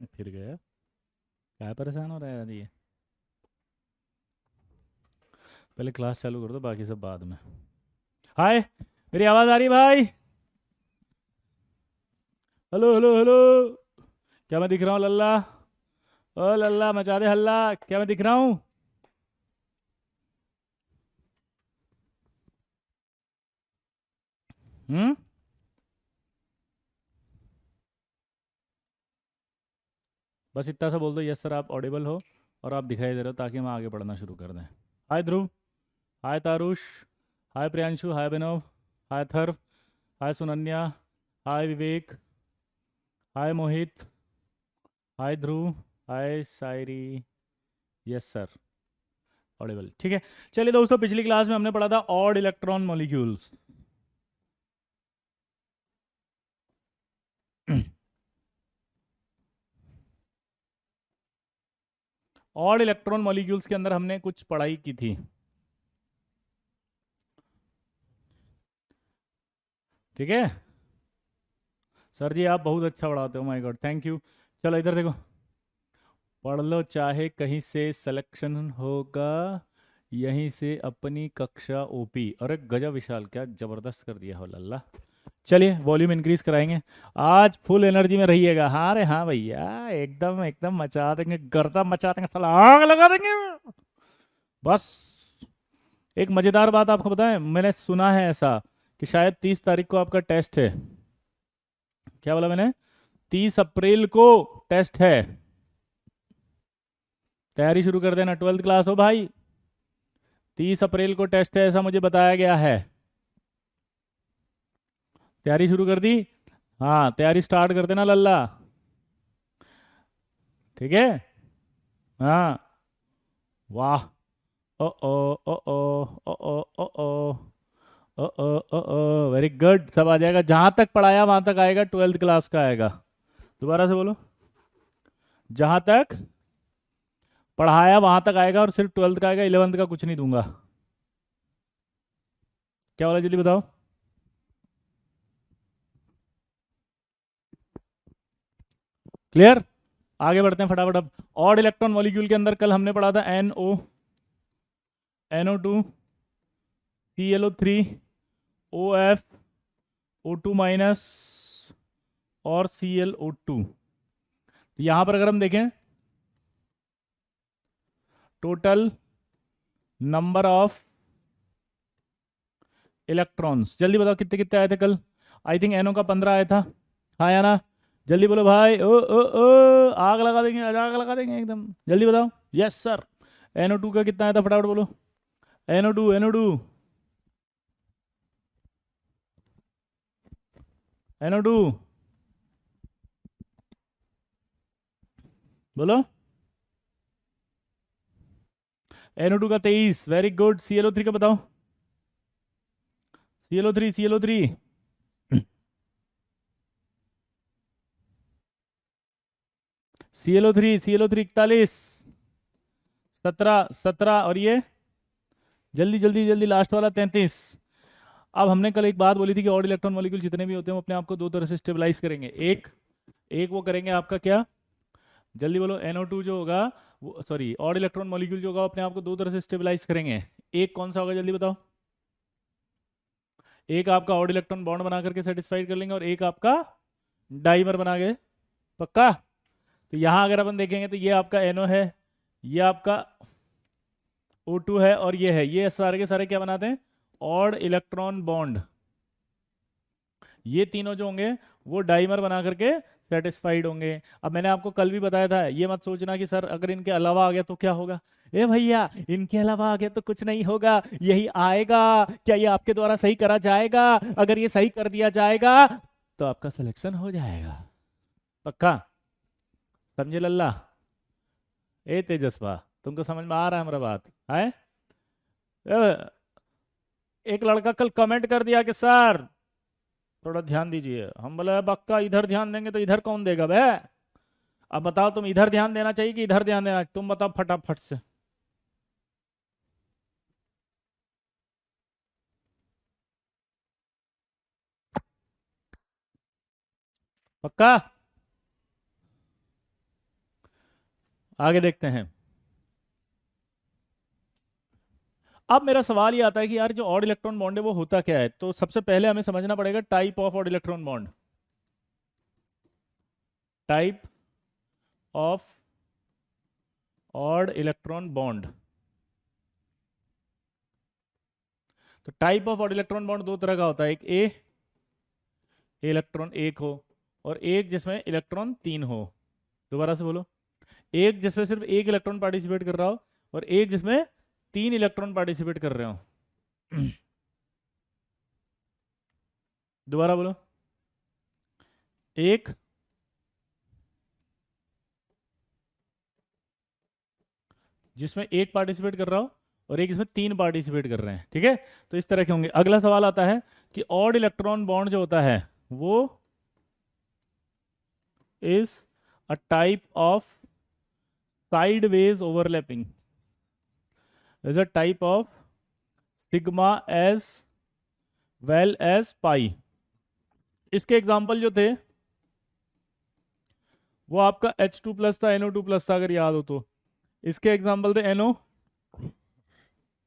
फिर गया। क्या परेशान हो रहा है यार ये। पहले क्लास चालू कर दो, बाकी सब बाद में। हाय, मेरी आवाज़ आ रही है भाई? Hello hello hello. क्या मैं दिख रहा हूँ लल्ला? ओ लल्ला मचा दे हल्ला, क्या मैं दिख रहा हूँ? हम्म। बस इतना सा बोल दो, यस सर आप ऑडिबल हो और आप दिखाई दे रहे हो, ताकि हम आगे पढ़ना शुरू कर दें। हाय ध्रुव। हाय तारुष। हाय प्रियांशु। हाय विनोव। हाय थर्व। हाय सुनन्या। हाय विवेक। हाय मोहित। हाय ध्रुव। हाय सायरी। यस सर ऑडिबल, ठीक है। चलिए दोस्तों, पिछली क्लास में हमने पढ़ा था odd electron molecules. Odd electron molecules के अंदर हमने कुछ पढ़ाई की थी, ठीक है। सर जी आप बहुत अच्छा पढ़ाते हो, माय गॉड थैंक यू। चलो इधर देखो, पढ़ लो चाहे कहीं से सिलेक्शन होगा, यहीं से अपनी कक्षा ओपी। अरे गजब विशाल, क्या जबरदस्त कर दिया हो लल्ला। चलिए वॉल्यूम इंक्रीज कराएंगे। आज फुल एनर्जी में रहिएगा। हाँ रे हाँ भैया, एकदम एकदम मचा देंगे, गर्दा मचा देंगे, साला आग लगा देंगे बस। एक मजेदार बात आपको बताएं, मैंने सुना है ऐसा कि शायद 30 तारीख को आपका टेस्ट है। क्या बोला मैंने? 30 अप्रैल को टेस्ट है। तैयारी शुरू कर देना, 12वीं क्लास हो भाई। 30 अप्रैल को टेस्ट है, ऐसा मुझे बताया गया है। तैयारी शुरू कर दी? हाँ तैयारी स्टार्ट कर देना लल्ला, ठीक है। हाँ। वाह। ओ ओ ओ ओ ओ ओ ओ ओ ओ ओ ओ ओ वेरी गुड, सब आ जाएगा। जहां तक पढ़ाया वहां तक आएगा, 12वीं क्लास का आएगा। दोबारा से बोलो। जहां तक पढ़ाया वहां तक आएगा, और सिर्फ 12वीं का आएगा, 11वीं का कुछ नहीं दूंगा। क्या बोला जल्दी बताओ। क्लियर? आगे बढ़ते हैं फटाफट अब। ऑड इलेक्ट्रॉन मॉलिक्यूल के अंदर कल हमने पढ़ा था NO2 ClO3 OF O2 - और ClO2। यहां पर अगर हम देखें, टोटल नंबर ऑफ इलेक्ट्रॉन्स, जल्दी बताओ कितने कितने आए थे कल? आई थिंक NO का 15 आया था। हाँ या ना? जल्दी बोलो भाई। ओ ओ ओ आग लगा देंगे, आग लगा देंगे एकदम। जल्दी बताओ। Yes sir. NO2 का कितना आया था, फटाफट बोलो। NO2 NO2 बोलो। NO2 का 23, वेरी गुड। ClO3 का बताओ। ClO3 ClO3 41, 17 और ये जल्दी जल्दी जल्दी लास्ट वाला 33। अब हमने कल एक बात बोली थी कि ऑड इलेक्ट्रॉन मॉलिक्यूल जितने भी होते हैं वो अपने आप को दो तरह से स्टेबलाइज करेंगे। एक एक वो करेंगे आपका क्या, जल्दी बोलो। NO2 जो होगा वो, सॉरी, ऑड इलेक्ट्रॉन मॉलिक्यूल जो होगा वो अपने आप को दो तरह से स्टेबलाइज करेंगे। एक कौन सा होगा जल्दी बताओ। एक आपका ऑड इलेक्ट्रॉन बॉन्ड बना करके सेटिस्फाइड कर लेंगे, और एक आपका डाइमर बना के। पक्का? तो यहां अगर अपन देखेंगे तो ये आपका NO है, ये आपका O2 है, और ये है, ये सारे के सारे क्या बनाते हैं? Odd electron bond. ये तीनों जो होंगे वो डाइमर बना करके सेटिस्फाइड होंगे। अब मैंने आपको कल भी बताया था, ये मत सोचना कि सर अगर इनके अलावा आ गया तो क्या होगा। ए भैया, इनके अलावा आ गया तो कुछ नहीं होगा, यही आएगा। क्या ये आपके द्वारा सही करा जाएगा? अगर ये सही कर दिया जाएगा तो आपका सिलेक्शन हो जाएगा। पक्का? समझे लल्ला? ए तेजस्वा, तुमको समझ में आ रहा है हमारा बात है? एक लड़का कल कमेंट कर दिया कि सर थोड़ा ध्यान दीजिए। हम बोले पक्का इधर ध्यान देंगे, तो इधर कौन देगा बे? अब बताओ, तुम इधर ध्यान देना चाहिए कि इधर ध्यान देना, तुम बताओ फटाफट से। पक्का? आगे देखते हैं। अब मेरा सवाल ये आता है कि यार जो ऑड इलेक्ट्रॉन बॉन्ड है वो होता क्या है। तो सबसे पहले हमें समझना पड़ेगा type of odd electron bond. Type of odd electron bond. तो type of odd electron bond दो तरह का होता है, एक इलेक्ट्रॉन एक हो, और एक जिसमें इलेक्ट्रॉन तीन हो। दोबारा से बोलो, एक जिसमें सिर्फ एक इलेक्ट्रॉन पार्टिसिपेट कर रहा हो, और एक जिसमें तीन इलेक्ट्रॉन पार्टिसिपेट कर रहे हो। दोबारा बोलो, एक जिसमें एक पार्टिसिपेट कर रहा हो और एक जिसमें तीन पार्टिसिपेट कर रहे हैं, ठीक है। तो इस तरह के होंगे। अगला सवाल आता है कि ऑड इलेक्ट्रॉन बॉन्ड जो होता है वो is a type of sideways overlapping, is a type of sigma as well as pi. इसके एग्जाम्पल जो थे वो आपका H2+ था, NO2+ था, अगर याद हो तो। इसके एग्जाम्पल थे NO,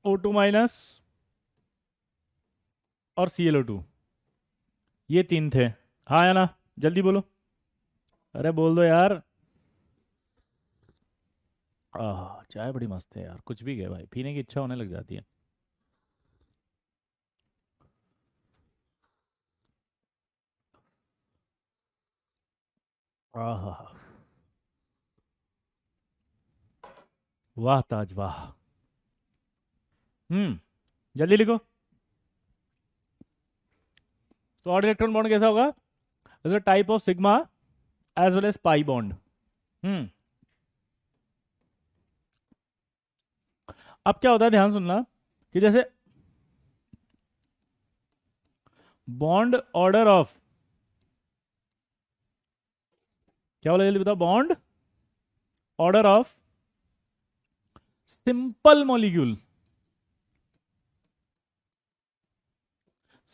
O2- और ClO2। ये तीन थे, हाँ या ना? जल्दी बोलो, अरे बोल दो यार। चाय बड़ी मस्त है यार, कुछ भी गए भाई, पीने की इच्छा होने लग जाती है। आहा, वाह ताज वाह। जल्दी लिखो। तो ऑड इलेक्ट्रॉन बॉन्ड कैसा होगा? Is a type of sigma as well as pi bond. Hmm अब क्या होता है, ध्यान सुनना, कि जैसे बॉन्ड ऑर्डर ऑफ, क्या बोला जल्दी बताओ, bond order of simple molecule,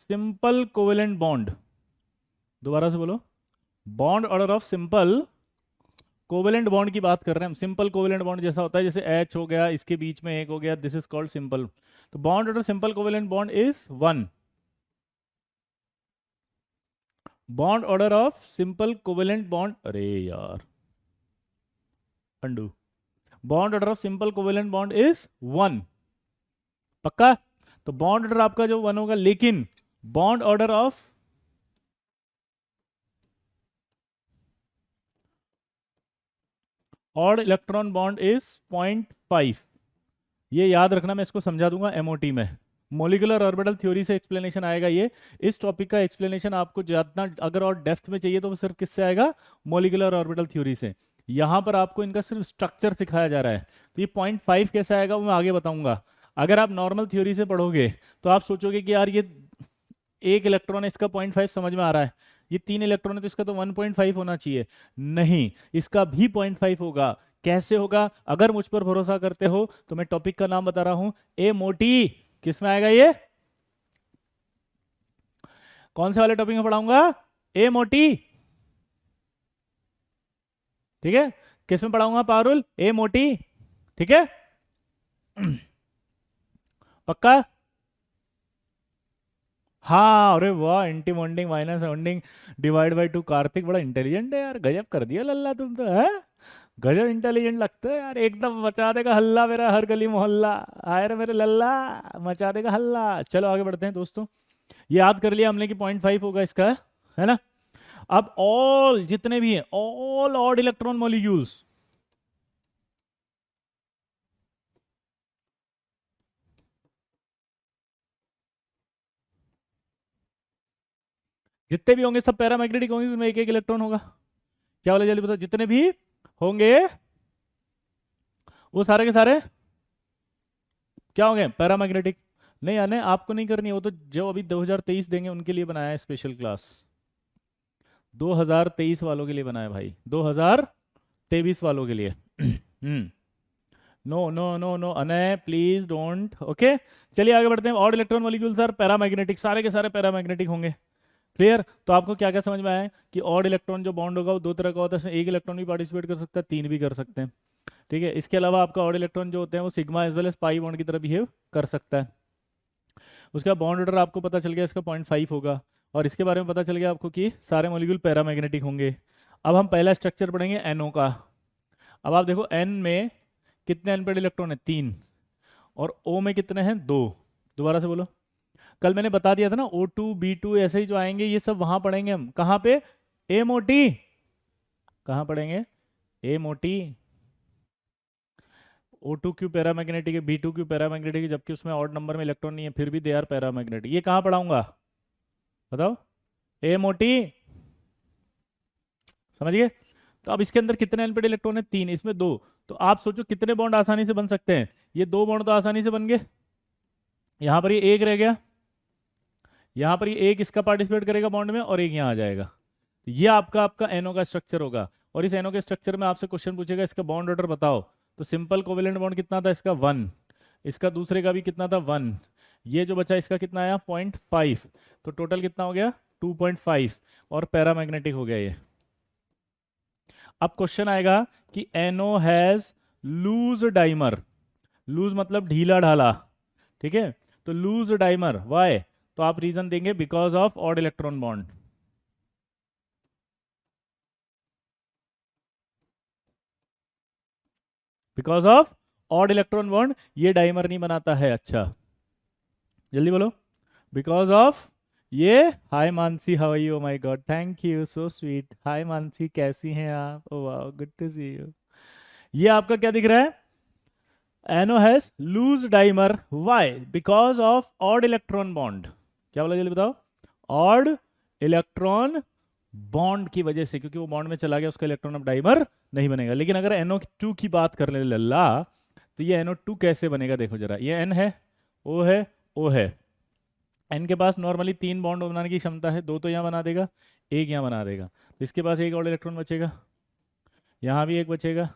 simple covalent bond. दोबारा से बोलो, bond order of simple covalent bond की बात कर रहे हैं हम। सिंपल कोवेलेंट बॉन्ड जैसा होता है, जैसे H हो गया, इसके बीच में एक हो गया, दिस इज कॉल्ड सिंपल। तो bond order simple covalent bond is 1। Bond order of simple covalent bond, अरे यार undo, bond order of simple covalent bond is 1। पक्का? तो बॉन्ड ऑर्डर आपका जो 1 होगा, लेकिन bond order of odd electron bond is 0.5। ये याद रखना, मैं इसको समझा दूंगा एमओटी में। मोलिकुलर ऑर्बिटल थ्योरी से एक्सप्लेनेशन आएगा ये। इस टॉपिक का एक्सप्लेनेशन आपको जितना अगर और डेप्थ में चाहिए तो वो सिर्फ किससे आएगा? मोलिकुलर ऑर्बिटल थ्योरी से। यहाँ पर आपको इनका सिर्फ स्ट्रक्चर सिखाया जा रहा है। तो ये 0.5 कैसे आएगा वो मैं आगे बताऊंगा। अगर आप नॉर्मल थ्योरी से पढ़ोगे तो आप सोचोगे कि यार ये एक इलेक्ट्रॉन है, इसका 0.5 समझ में आ रहा है, ये तीन इलेक्ट्रॉन है तो इसका तो 1.5 होना चाहिए। नहीं, इसका भी 0.5 होगा। कैसे होगा? अगर मुझ पर भरोसा करते हो तो मैं टॉपिक का नाम बता रहा हूं, ए मोटी। किस में आएगा ये? कौन से वाले टॉपिक में पढ़ाऊंगा? ए मोटी, ठीक है। किस में पढ़ाऊंगा पारुल? ए मोटी, ठीक है। पक्का? हाँ, अरे वाह, anti bonding minus bonding divide by 2। Kartik बड़ा इंटेलिजेंट है यार, गजब कर दिया लल्ला तुम तो, है गजब इंटेलिजेंट लगता है यार, एकदम मचा देगा हल्ला मेरा हर गली मोहल्ला। आए रे मेरे लल्ला, मचा देगा हल्ला। चलो आगे बढ़ते हैं दोस्तों। ये याद कर लिया हमने कि 0.5 होगा इसका, है ना। अब ऑल जितने भी हैं, ऑल ऑड इलेक्ट्रॉन मॉलिक्यूल्स, जितने भी होंगे सब पैरामैग्नेटिक होंगे, उसमें एक एक इलेक्ट्रॉन होगा। क्या बोले जल्दी बताओ, जितने भी होंगे वो सारे के सारे क्या होंगे? पैरामैग्नेटिक। नहीं आने आपको नहीं करनी, वो तो जो अभी 2023 देंगे उनके लिए बनाया है स्पेशल क्लास। 2023 वालों के लिए बनाया भाई, 2023 वालों के लिए। No no no no Anay, please don't. Okay, चलिए आगे बढ़ते हैं। Odd electron molecules are paramagnetic, सारे के सारे पैरामैग्नेटिक होंगे। क्लियर? तो आपको क्या क्या समझ में आया कि ऑड इलेक्ट्रॉन जो बॉन्ड होगा वो दो तरह का होता है, इसमें एक इलेक्ट्रॉन भी पार्टिसिपेट कर सकता है, तीन भी कर सकते हैं। ठीक है। इसके अलावा आपका ऑड इलेक्ट्रॉन जो होते हैं वो sigma as well as pi bond की तरह बिहेव कर सकता है। उसका बॉन्ड ऑर्डर आपको पता चल गया, इसका 0.5 होगा। और इसके बारे में पता चल गया आपको कि सारे मॉलिक्यूल पैरामैग्नेटिक होंगे। अब हम पहला स्ट्रक्चर पढ़ेंगे एनओ का। अब आप देखो एन में कितने अनपेड इलेक्ट्रॉन है, 3, और ओ में कितने हैं, 2। दोबारा से बोलो। कल मैंने बता दिया था ना, O2 B2 ऐसे ही जो आएंगे ये सब वहां पढ़ेंगे हम। कहाँ पे, ए मोटी, कहाँ पढ़ेंगे, ए मोटी। O2 क्यों पैरामैग्नेटिक है, B2 क्यों पैरामैग्नेटिक है, जबकि उसमें ऑड नंबर में इलेक्ट्रॉन नहीं है, फिर भी दे आर पैरामैग्नेटिक। ये कहाँ पढ़ाऊंगा बताओ, ए मोटी, समझ गए। तो अब इसके अंदर कितने अनपेड इलेक्ट्रॉन है, 3, इसमें 2। तो आप सोचो कितने बॉन्ड आसानी से बन सकते हैं। ये 2 बॉन्ड तो आसानी से बन गए। यहां पर ये एक रह गया, यहां पर ये एक इसका पार्टिसिपेट करेगा बॉन्ड में, और एक यहां आ जाएगा। तो ये आपका आपका एनओ का स्ट्रक्चर होगा। और इस एनओ के स्ट्रक्चर में आपसे क्वेश्चन पूछेगा इसका बॉन्ड ऑर्डर बताओ। तो सिंपल कोवेलेंट बॉन्ड कितना था इसका, 1। इसका दूसरे का भी कितना था, 1। ये जो बचा इसका कितना आया, 0.5। तो टोटल कितना हो गया, 2.5। और पैरामैग्नेटिक हो गया ये। अब क्वेश्चन आएगा कि NO has loose dimer. Loose मतलब ढीला ढाला, ठीक है। तो लूज डाइमर वाई, तो आप रीजन देंगे because of odd electron bond. Because of odd electron bond ये डाइमर नहीं बनाता है। अच्छा जल्दी बोलो, बिकॉज ऑफ ये। Hi Mansi, how are you, my god, thank you, so sweet. Hi Mansi, कैसी हैं आप, oh wow, good to see you. ये आपका क्या दिख रहा है, NO has loose dimer, why, because of odd electron bond. क्या बोला जल्दी बताओ, ऑड इलेक्ट्रॉन बॉन्ड की वजह से, क्योंकि वो बॉन्ड में चला गया, उसका इलेक्ट्रॉन अब डाइमर नहीं बनेगा। लेकिन अगर NO2 की बात कर ले लल्ला, तो ये NO2 कैसे बनेगा, देखो जरा। ये N है, O है, O है। N के पास नॉर्मली 3 बॉन्ड बनाने की क्षमता है, 2 तो यहाँ बना देगा, 1 यहाँ बना देगा। तो इसके पास एक और इलेक्ट्रॉन बचेगा, यहाँ भी एक बचेगा।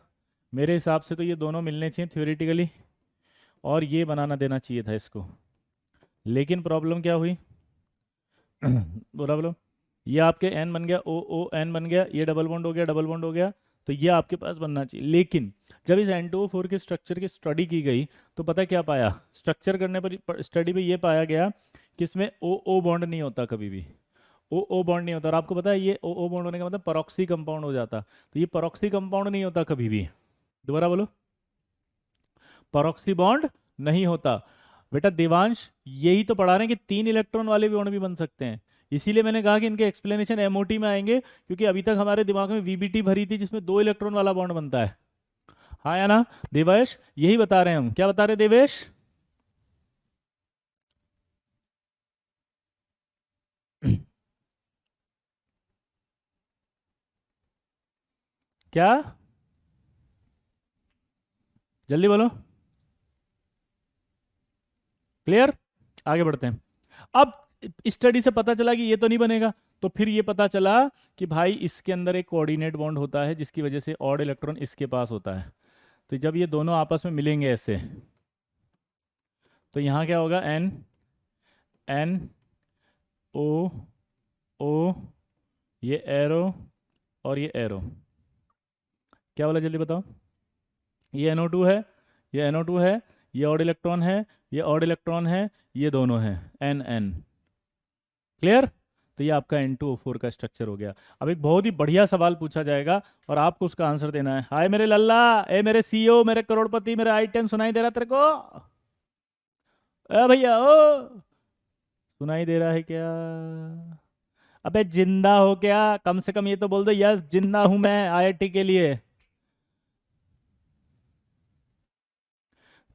मेरे हिसाब से तो ये दोनों मिलने चाहिए थ्योरेटिकली, और ये बनाना देना चाहिए था इसको। लेकिन प्रॉब्लम क्या हुई बोला बोलो, ये आपके N बन गया, OON बन गया, ये डबल बॉन्ड हो गया, डबल बॉन्ड हो गया। तो ये आपके पास बनना चाहिए। लेकिन जब इस N2O4 के स्ट्रक्चर की स्टडी की गई, तो पता क्या पाया, स्ट्रक्चर करने पर स्टडी में ये पाया गया कि इसमें OO बॉन्ड नहीं होता कभी भी। OO बॉन्ड नहीं होता। और आपको पता है ये OO बॉन्ड होने का मतलब परॉक्सी कंपाउंड हो जाता। तो ये परॉक्सी कंपाउंड नहीं होता कभी भी। दोबारा बोलो, परॉक्सी बॉन्ड नहीं होता। बेटा देवांश, यही तो पढ़ा रहे हैं कि 3 इलेक्ट्रॉन वाले बॉन्ड भी बन सकते हैं। इसीलिए मैंने कहा कि इनके एक्सप्लेनेशन एमओटी में आएंगे, क्योंकि अभी तक हमारे दिमाग में वीबीटी भरी थी जिसमें 2 इलेक्ट्रॉन वाला बॉन्ड बनता है। हाँ या ना देवेश, यही बता रहे हैं हम। क्या बता रहे देवेश, क्या, जल्दी बोलो, क्लियर। आगे बढ़ते हैं। अब स्टडी से पता चला कि ये तो नहीं बनेगा, तो फिर ये पता चला कि भाई इसके अंदर एक कोऑर्डिनेट बॉन्ड होता है, जिसकी वजह से ऑड इलेक्ट्रॉन इसके पास होता है। तो जब ये दोनों आपस में मिलेंगे ऐसे, तो यहाँ क्या होगा, N N O O, ये एरो और ये एरो। क्या बोला जल्दी बताओ, ये NO2 है, ये NO2 है, ये ऑड इलेक्ट्रॉन है, ये ऑड इलेक्ट्रॉन है, ये दोनों हैं N N। क्लियर। तो ये आपका N2O4 का स्ट्रक्चर हो गया। अब एक बहुत ही बढ़िया सवाल पूछा जाएगा और आपको उसका आंसर देना है। हाय मेरे लल्ला, ए मेरे CEO, मेरे करोड़पति, मेरे I10 सुनाई दे रहा तेरे को, भैया ओ, सुनाई दे रहा है क्या? अबे जिंदा हो क्या, कम से कम ये तो बोल दो यस जिंदा हूं मैं IIT के लिए।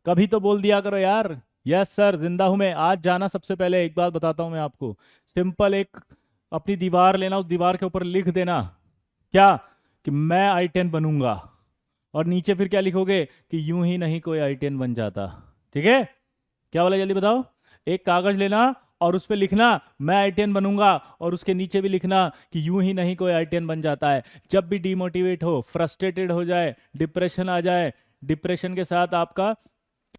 कभी तो बोल दिया करो यार, यस सर जिंदा हूं मैं। आज जाना, सबसे पहले एक बात बताता हूं मैं आपको, सिंपल एक अपनी दीवार लेना, उस दीवार के ऊपर लिख देना क्या, कि मैं I10 बनूंगा। और नीचे फिर क्या लिखोगे, कि यूं ही नहीं कोई I10 बन जाता। ठीक है, क्या बोला जल्दी बताओ। एक कागज लेना और उस पर लिखना मैं I10 बनूंगा, और उसके नीचे भी लिखना कि यूं ही नहीं कोई I10 बन जाता है। जब भी डिमोटिवेट हो, फ्रस्ट्रेटेड हो जाए, डिप्रेशन आ जाए, डिप्रेशन के साथ आपका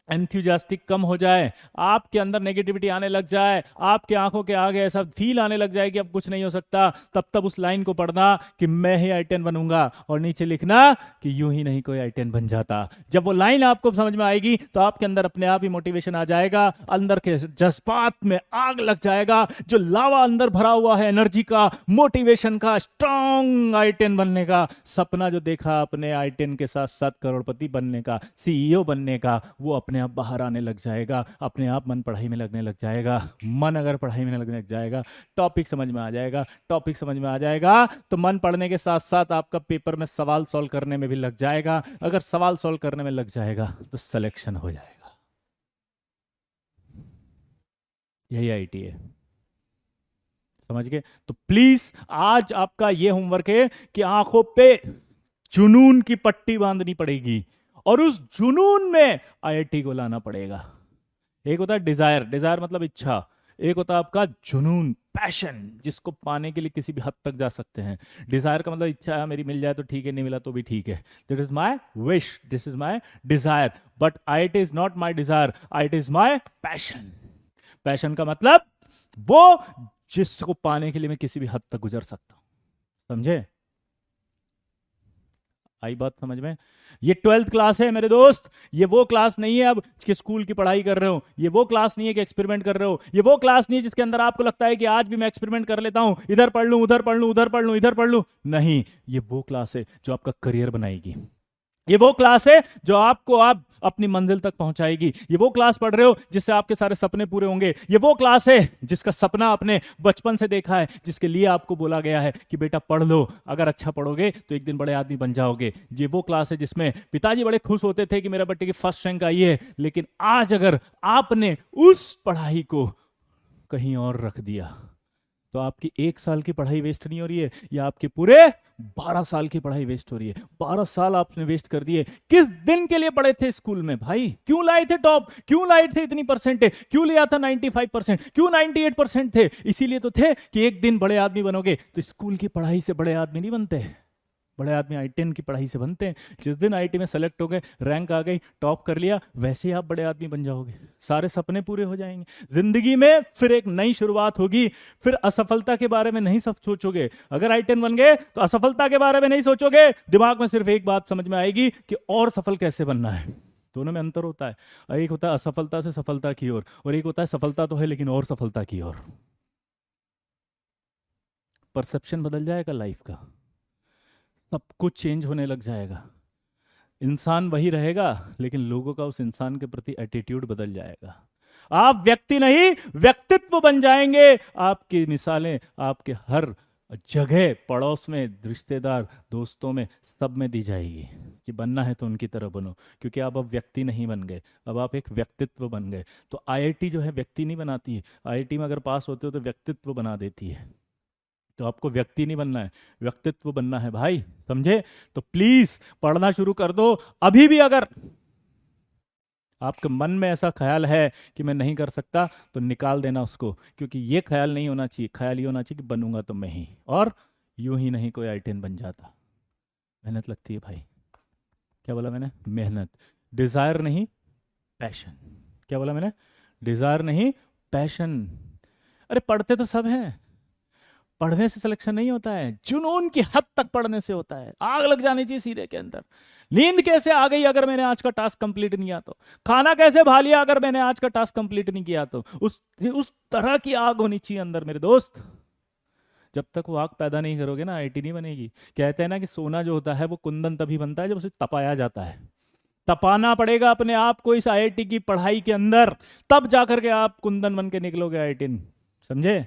एंथुजियास्टिक कम हो जाए, आपके अंदर नेगेटिविटी आने लग जाए, आपके आंखों के आगे ऐसा फील आने लग जाए कि अब कुछ नहीं हो सकता, तब उस लाइन को पढ़ना कि मैं ही I10 बनूंगा, और नीचे लिखना कि यूं ही नहीं कोई I10 बन जाता। जब वो लाइन आपको समझ में आएगी तो आपके अंदर अपने आप ही मोटिवेशन आ जाएगा, अंदर के जज्बात में आग लग जाएगा, जो लावा अंदर भरा हुआ है एनर्जी का, मोटिवेशन का, स्ट्रॉन्ग I10 बनने का सपना जो देखा आपने, I10 के साथ साथ करोड़पति बनने का, CEO बनने का, वो अपने आप बाहर आने लग जाएगा। अपने आप मन पढ़ाई में लगने लग जाएगा। मन अगर पढ़ाई में लगने लग जाएगा, टॉपिक समझ में आ जाएगा, टॉपिक समझ में आ जाएगा तो मन पढ़ने के साथ साथ आपका पेपर में सवाल सॉल्व करने में भी लग जाएगा। अगर सवाल सॉल्व करने में लग जाएगा तो सिलेक्शन हो जाएगा। यही आईटी है, समझ गए? तो प्लीज आज आपका ये होमवर्क है कि आंखों पे जुनून की पट्टी बांधनी पड़ेगी और उस जुनून में आईआईटी को लाना पड़ेगा। एक होता है डिजायर, डिजायर मतलब इच्छा, एक होता है आपका जुनून, पैशन, जिसको पाने के लिए किसी भी हद तक जा सकते हैं। डिजायर का मतलब इच्छा है, मेरी मिल जाए तो ठीक है, नहीं मिला तो भी ठीक है, this is my wish, this is my desire, but IIT is not my desire, IIT is my passion. Passion का मतलब वो जिसको पाने के लिए मैं किसी भी हद तक गुजर सकता हूं। समझे? आई बात समझ में? ये 12th क्लास है मेरे दोस्त, ये वो क्लास नहीं है अब कि स्कूल की पढ़ाई कर रहे हो, ये वो क्लास नहीं है कि एक्सपेरिमेंट कर रहे हो, ये वो क्लास नहीं है जिसके अंदर आपको लगता है कि आज भी मैं एक्सपेरिमेंट कर लेता हूं, इधर पढ़ लूं, उधर पढ़ लूं, उधर पढ़ लूं, इधर पढ़ लूं। नहीं, ये वो क्लास है जो आपका करियर बनाएगी। ये वो क्लास है जो आपको आप अपनी मंजिल तक पहुंचाएगी। ये वो क्लास पढ़ रहे हो जिससे आपके सारे सपने पूरे होंगे। ये वो क्लास है जिसका सपना आपने बचपन से देखा है, जिसके लिए आपको बोला गया है कि बेटा पढ़ लो, अगर अच्छा पढ़ोगे तो एक दिन बड़े आदमी बन जाओगे। ये वो क्लास है जिसमें पिताजी बड़े खुश होते थे कि मेरा बेटे की फर्स्ट रैंक आई है, लेकिन आज अगर आपने उस पढ़ाई को कहीं और रख दिया तो आपकी 1 साल की पढ़ाई वेस्ट नहीं हो रही है, या आपके पूरे 12 साल की पढ़ाई वेस्ट हो रही है। 12 साल आपने वेस्ट कर दिए। किस दिन के लिए पढ़े थे स्कूल में भाई? क्यों लाए थे टॉप? क्यों लाए थे इतनी परसेंटेज? क्यों लिया था 95%? क्यों 98% थे? इसीलिए तो थे कि एक दिन बड़े आदमी बनोगे। तो स्कूल की पढ़ाई से बड़े आदमी नहीं बनते, बड़े आदमी I10 की पढ़ाई से बनते हैं। जिस दिन आईटी में सेलेक्ट हो गए, रैंक आ गई, टॉप कर लिया, वैसे ही आप बड़े आदमी बन जाओगे, सारे सपने पूरे हो जाएंगे। जिंदगी में फिर एक नई शुरुआत होगी। फिर असफलता के बारे में नहीं सब सोचोगे। अगर I10 बन गए तो असफलता के बारे में नहीं सोचोगे। दिमाग में सिर्फ एक बात समझ में आएगी कि और सफल कैसे बनना है। दोनों में अंतर होता है। एक होता है असफलता से सफलता की ओर, और एक होता है सफलता तो है लेकिन और सफलता की ओर। परसेप्शन बदल जाएगा लाइफ का, सब कुछ चेंज होने लग जाएगा। इंसान वही रहेगा लेकिन लोगों का उस इंसान के प्रति एटीट्यूड बदल जाएगा। आप व्यक्ति नहीं, व्यक्तित्व बन जाएंगे। आपकी मिसालें आपके हर जगह, पड़ोस में, रिश्तेदार, दोस्तों में, सब में दी जाएगी कि बनना है तो उनकी तरह बनो, क्योंकि आप अब व्यक्ति नहीं बन गए, अब आप एक व्यक्तित्व बन गए। तो आईआईटी जो है व्यक्ति नहीं बनाती है, आईआईटी में अगर पास होते हो तो व्यक्तित्व बना देती है। तो आपको व्यक्ति नहीं बनना है, व्यक्तित्व बनना है भाई, समझे? तो प्लीज पढ़ना शुरू कर दो। अभी भी अगर आपके मन में ऐसा ख्याल है कि मैं नहीं कर सकता तो निकाल देना उसको, क्योंकि ये ख्याल नहीं होना चाहिए। ख्याल ये होना चाहिए कि बनूंगा तो मैं ही, और यूं ही नहीं कोई I10 बन जाता। मेहनत लगती है भाई। क्या बोला मैंने? मेहनत। डिजायर नहीं, पैशन। क्या बोला मैंने? डिजायर नहीं, पैशन। अरे पढ़ते तो सब हैं, पढ़ने से सिलेक्शन नहीं होता है, जुनून की हद तक पढ़ने से होता है। आग लग जानी चाहिए सीधे के अंदर। नींद कैसे आ गई अगर मैंने आज का टास्क कंप्लीट नहीं किया तो? खाना कैसे भा लिया अगर मैंने आज का टास्क कंप्लीट नहीं किया तो? उस तरह की आग होनी चाहिए अंदर मेरे दोस्त। जब तक वो आग पैदा नहीं करोगे ना, आईटी नहीं बनेगी। कहते हैं ना कि सोना जो होता है वो कुंदन तभी बनता है जब उसे तपाया जाता है। तपाना पड़ेगा अपने आप को इस आईआईटी की पढ़ाई के अंदर, तब जाकर के आप कुंदन बन के निकलोगे आईआईटी। समझे?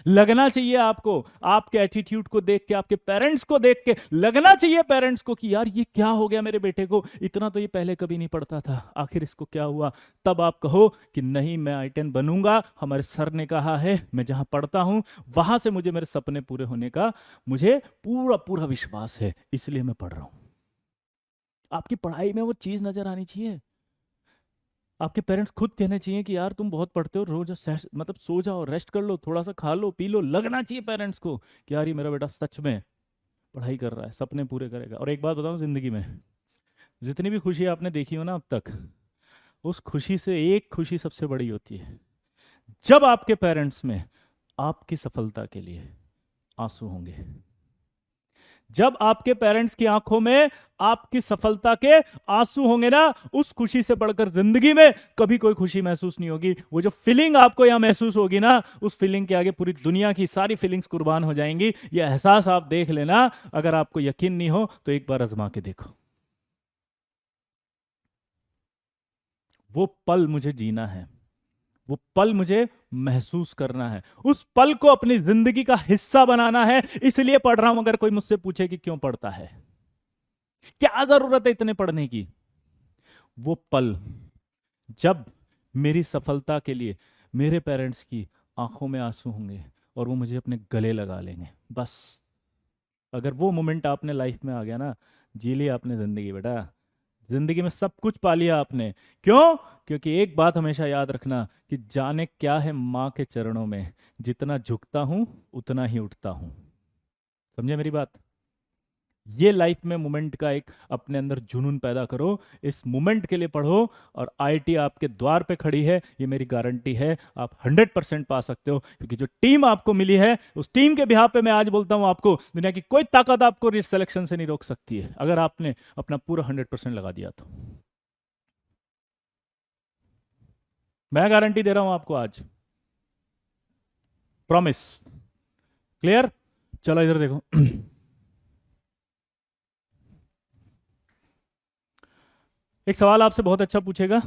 लगना चाहिए आपको, आपके एटीट्यूड को देख के, आपके पेरेंट्स को देख के लगना चाहिए पेरेंट्स को कि यार ये क्या हो गया मेरे बेटे को, इतना तो ये पहले कभी नहीं पढ़ता था, आखिर इसको क्या हुआ। तब आप कहो कि नहीं, मैं I10 बनूंगा, हमारे सर ने कहा है, मैं जहां पढ़ता हूं वहां से मुझे मेरे सपने पूरे होने का मुझे पूरा पूरा विश्वास है, इसलिए मैं पढ़ रहा हूं। आपकी पढ़ाई में वो चीज नजर आनी चाहिए। आपके पेरेंट्स खुद कहने चाहिए कि यार तुम बहुत पढ़ते हो, रोज मतलब सो जाओ, रेस्ट कर लो, थोड़ा सा खा लो, पी लो। लगना चाहिए पेरेंट्स को कि यार ये मेरा बेटा सच में पढ़ाई कर रहा है, सपने पूरे करेगा। और एक बात बताऊं, जिंदगी में जितनी भी खुशी आपने देखी हो ना अब तक, उस खुशी से एक खुशी सबसे बड़ी होती है, जब आपके पेरेंट्स में आपकी सफलता के लिए आंसू होंगे। जब आपके पेरेंट्स की आंखों में आपकी सफलता के आंसू होंगे ना, उस खुशी से बढ़कर जिंदगी में कभी कोई खुशी महसूस नहीं होगी। वो जो फीलिंग आपको यहां महसूस होगी ना, उस फीलिंग के आगे पूरी दुनिया की सारी फीलिंग्स कुर्बान हो जाएंगी। ये एहसास आप देख लेना। अगर आपको यकीन नहीं हो तो एक बार आजमा के देखो। वो पल मुझे जीना है, वो पल मुझे महसूस करना है, उस पल को अपनी जिंदगी का हिस्सा बनाना है। इसलिए पढ़ रहा हूं। अगर कोई मुझसे पूछे कि क्यों पढ़ता है, क्या जरूरत है इतने पढ़ने की, वो पल जब मेरी सफलता के लिए मेरे पेरेंट्स की आंखों में आंसू होंगे और वो मुझे अपने गले लगा लेंगे, बस। अगर वो मोमेंट आपने लाइफ में आ गया ना, जी ली आपने जिंदगी बेटा। जिंदगी में सब कुछ पा लिया आपने। क्यों? क्योंकि एक बात हमेशा याद रखना कि जाने क्या है माँ के चरणों में, जितना झुकता हूं उतना ही उठता हूं। समझे मेरी बात? ये लाइफ में मोमेंट का एक अपने अंदर जुनून पैदा करो, इस मोमेंट के लिए पढ़ो, और आईटी आपके द्वार पे खड़ी है। ये मेरी गारंटी है, आप 100% पा सकते हो, क्योंकि जो टीम आपको मिली है, उस टीम के बिहाफ पे मैं आज बोलता हूं आपको, दुनिया की कोई ताकत आपको सिलेक्शन से नहीं रोक सकती है, अगर आपने अपना पूरा 100% लगा दिया तो। मैं गारंटी दे रहा हूं आपको आज, प्रॉमिस। क्लियर? चलो इधर देखो। एक सवाल आपसे बहुत अच्छा पूछेगा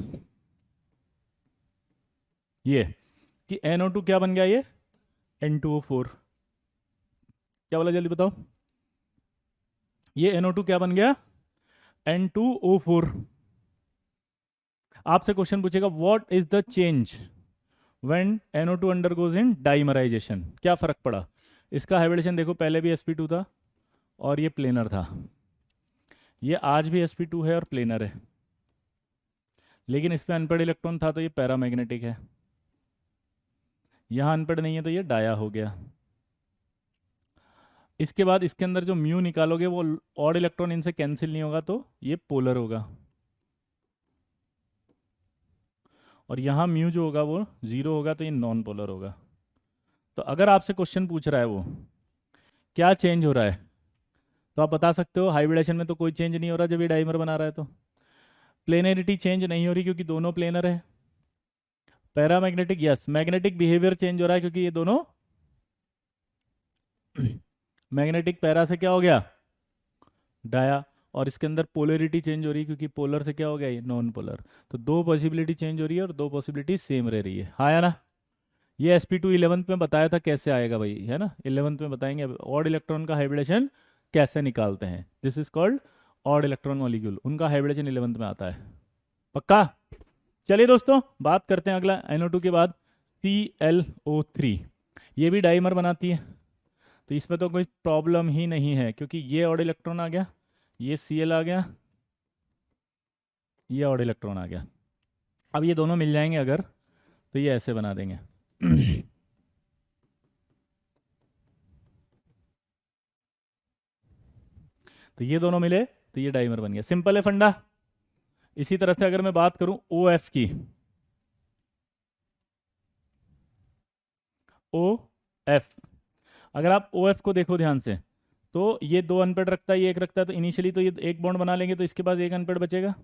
ये, कि NO2 क्या बन गया, ये N2O4। क्या बोला, जल्दी बताओ। ये NO2 क्या बन गया? N2O4। आपसे क्वेश्चन पूछेगा, what is the change when NO2 undergoes in dimerisation? क्या फर्क पड़ा? इसका हाइब्रिडेशन देखो, पहले भी sp2 था और ये प्लेनर था। ये आज भी sp2 है और प्लेनर है, लेकिन इस पे अनपेड इलेक्ट्रॉन था तो ये पैरामैग्नेटिक है। यहां अनपेड नहीं है तो ये डाया हो गया। इसके बाद इसके अंदर जो म्यू निकालोगे वो ऑड इलेक्ट्रॉन इनसे कैंसिल नहीं होगा तो ये पोलर होगा, और यहां म्यू जो होगा वो जीरो होगा तो ये नॉन पोलर होगा। तो अगर आपसे क्वेश्चन पूछ रहा है वो क्या चेंज हो रहा है, तो आप बता सकते हो हाइब्रिडेशन में तो कोई चेंज नहीं हो रहा जब ये डाइमर बना रहा है तो। प्लेनरिटी चेंज नहीं हो रही क्योंकि दोनों प्लेनर है। Paramagnetic, yes, magnetic behaviour change हो रहा है क्योंकि ये दोनों मैग्नेटिक पैरा से क्या हो गया, डाया। और इसके अंदर पोलरिटी चेंज हो रही है क्योंकि पोलर से क्या हो गया, ये नॉन पोलर। तो दो पॉसिबिलिटी चेंज हो रही है और दो पॉसिबिलिटी सेम रह रही है। हाँ या ना? ये sp2 11th में बताया था कैसे आएगा भाई, है ना? 11th में बताएंगे ऑड इलेक्ट्रॉन का हाइब्रिडेशन कैसे निकालते हैं। This is called odd electron molecule, उनका हाइब्रिडेशन 11th में आता है। पक्का? चलिए दोस्तों, बात करते हैं अगला NO2 के बाद ClO3। ये भी डाइमर बनाती है, तो इसमें तो कोई प्रॉब्लम ही नहीं है, क्योंकि ये ऑड इलेक्ट्रॉन आ गया, ये Cl आ गया, ये ऑड इलेक्ट्रॉन आ गया। अब ये दोनों मिल जाएंगे अगर, तो ये ऐसे बना देंगे। तो ये दोनों मिले तो ये डाइमर बन गया। सिंपल है फंडा। इसी तरह से अगर मैं बात करूं OF की, OF, अगर आप OF को देखो ध्यान से, तो ये दो अनपेड रखता है, ये एक रखता है, तो इनिशियली तो ये एक बॉन्ड बना लेंगे, तो इसके पास एक अनपेड बचेगा,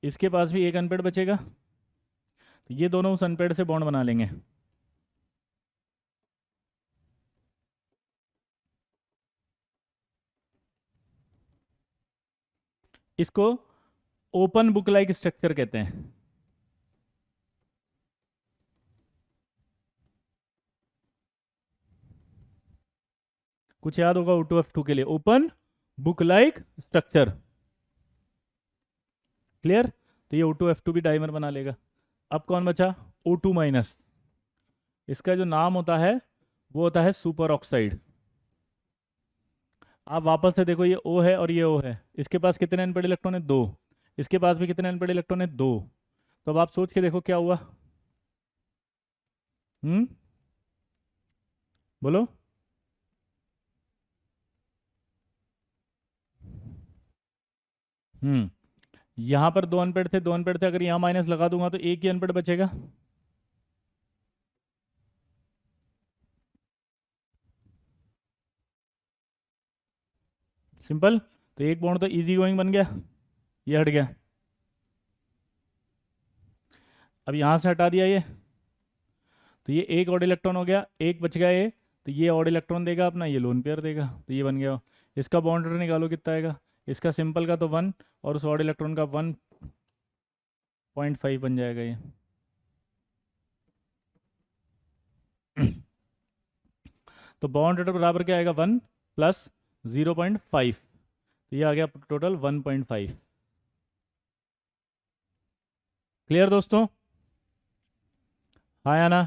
इसके पास भी एक अनपेड बचेगा, तो ये दोनों उस अनपेड से बॉन्ड बना लेंगे। इसको ओपन बुक लाइक स्ट्रक्चर कहते हैं। कुछ याद होगा O2F2 के लिए, open book like structure. Clear? तो ये O2F2 भी डाइमर बना लेगा। अब कौन बचा? O2 minus. इसका जो नाम होता है वो होता है सुपर ऑक्साइड। आप वापस से देखो, ये O है और ये O है, इसके पास कितने अनपेड इलेक्ट्रॉन है? दो। इसके पास भी कितने अनपेड इलेक्ट्रॉन है? दो। तो अब आप सोच के देखो क्या हुआ। हम्म, बोलो। हम्म, यहाँ पर 2 अनपेड थे, अगर यहाँ माइनस लगा दूंगा तो एक ही अनपेड बचेगा। सिंपल। तो एक बॉन्ड तो इजी गोइंग बन गया, ये हट गया। अब यहाँ से हटा दिया ये, तो ये एक ऑड इलेक्ट्रॉन हो गया, एक बच गया ये, तो ये ऑड इलेक्ट्रॉन देगा अपना, ये लोन पेयर देगा, तो ये बन गया। इसका बॉन्ड ऑर्डर निकालो कितना आएगा, इसका सिंपल का तो 1 और उस ऑड इलेक्ट्रॉन का 1.5 बन जाएगा ये। तो बॉन्ड ऑर्डर बराबर क्या आएगा, 1 प्लस 0.5, तो ये आ गया टोटल 1.5। क्लियर दोस्तों, हाँ या ना?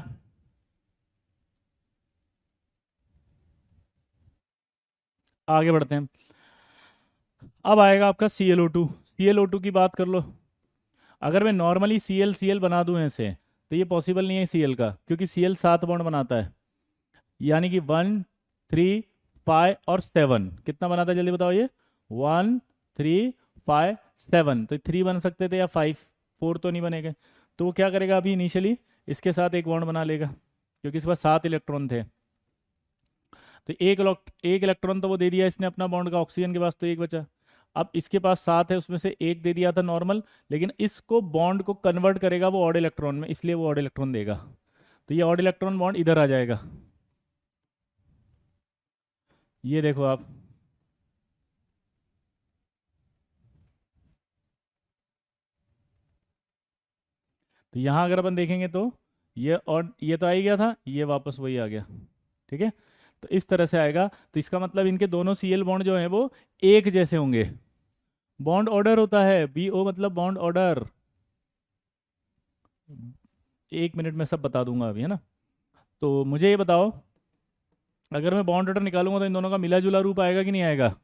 आगे बढ़ते हैं। अब आएगा आपका ClO2। ClO2 की बात कर लो। अगर मैं नॉर्मली Cl बना दूं ऐसे, तो ये पॉसिबल नहीं है Cl का, क्योंकि Cl 7 बॉन्ड बनाता है, यानी कि 1 3 5 और 7 कितना बनाता है, जल्दी बताओ ये। 1 3 5 7, तो 3 बन सकते थे या 5, 4 तो नहीं बनेगा। तो वो क्या करेगा, अभी इनिशियली इसके साथ एक बॉन्ड बना लेगा, क्योंकि इसके पास 7 इलेक्ट्रॉन थे। तो एक इलेक्ट्रॉन तो वो दे दिया इसने अपना बॉन्ड का, ऑक्सीजन के पास तो एक बचा। अब इसके पास 7 है, उसमें से एक दे दिया था नॉर्मल, लेकिन इसको बॉन्ड को कन्वर्ट करेगा वो ऑड इलेक्ट्रॉन में, इसलिए वो ऑड इलेक्ट्रॉन देगा। तो ये ऑड इलेक्ट्रॉन बॉन्ड इधर आ जाएगा, ये देखो आप। तो यहाँ अगर अपन देखेंगे तो ये, और ये तो आ ही गया था, ये वापस वही आ गया। ठीक है, तो इस तरह से आएगा। तो इसका मतलब इनके दोनों Cl बॉन्ड जो हैं वो एक जैसे होंगे। बॉन्ड ऑर्डर होता है, BO मतलब बॉन्ड ऑर्डर। 1 मिनट में सब बता दूंगा अभी, है ना। तो मुझे ये बताओ, अगर मैं बॉन्ड ऑर्डर निकालूंगा तो इन दोनों का मिला जुला रूप आएगा कि नहीं आएगा?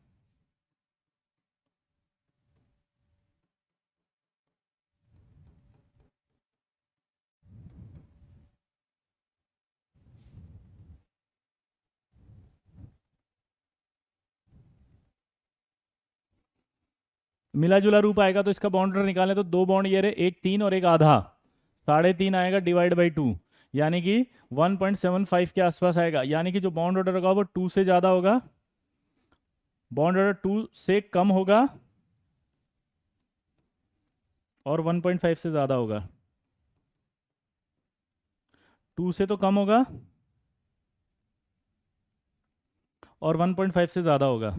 मिला जुला रूप आएगा, तो इसका बॉन्ड ऑर्डर निकालें तो दो बॉन्ड ये रहे, एक 3 और एक आधा, 3.5 आएगा डिवाइड बाई 2, यानी कि 1.75 के आसपास आएगा। यानी कि जो बॉन्ड ऑर्डर होगा वो 2 से ज़्यादा होगा, बॉन्ड ऑर्डर 2 से कम होगा, और 1.5 से ज़्यादा होगा। 2 से तो कम होगा, और 1.5 से ज़्यादा होगा।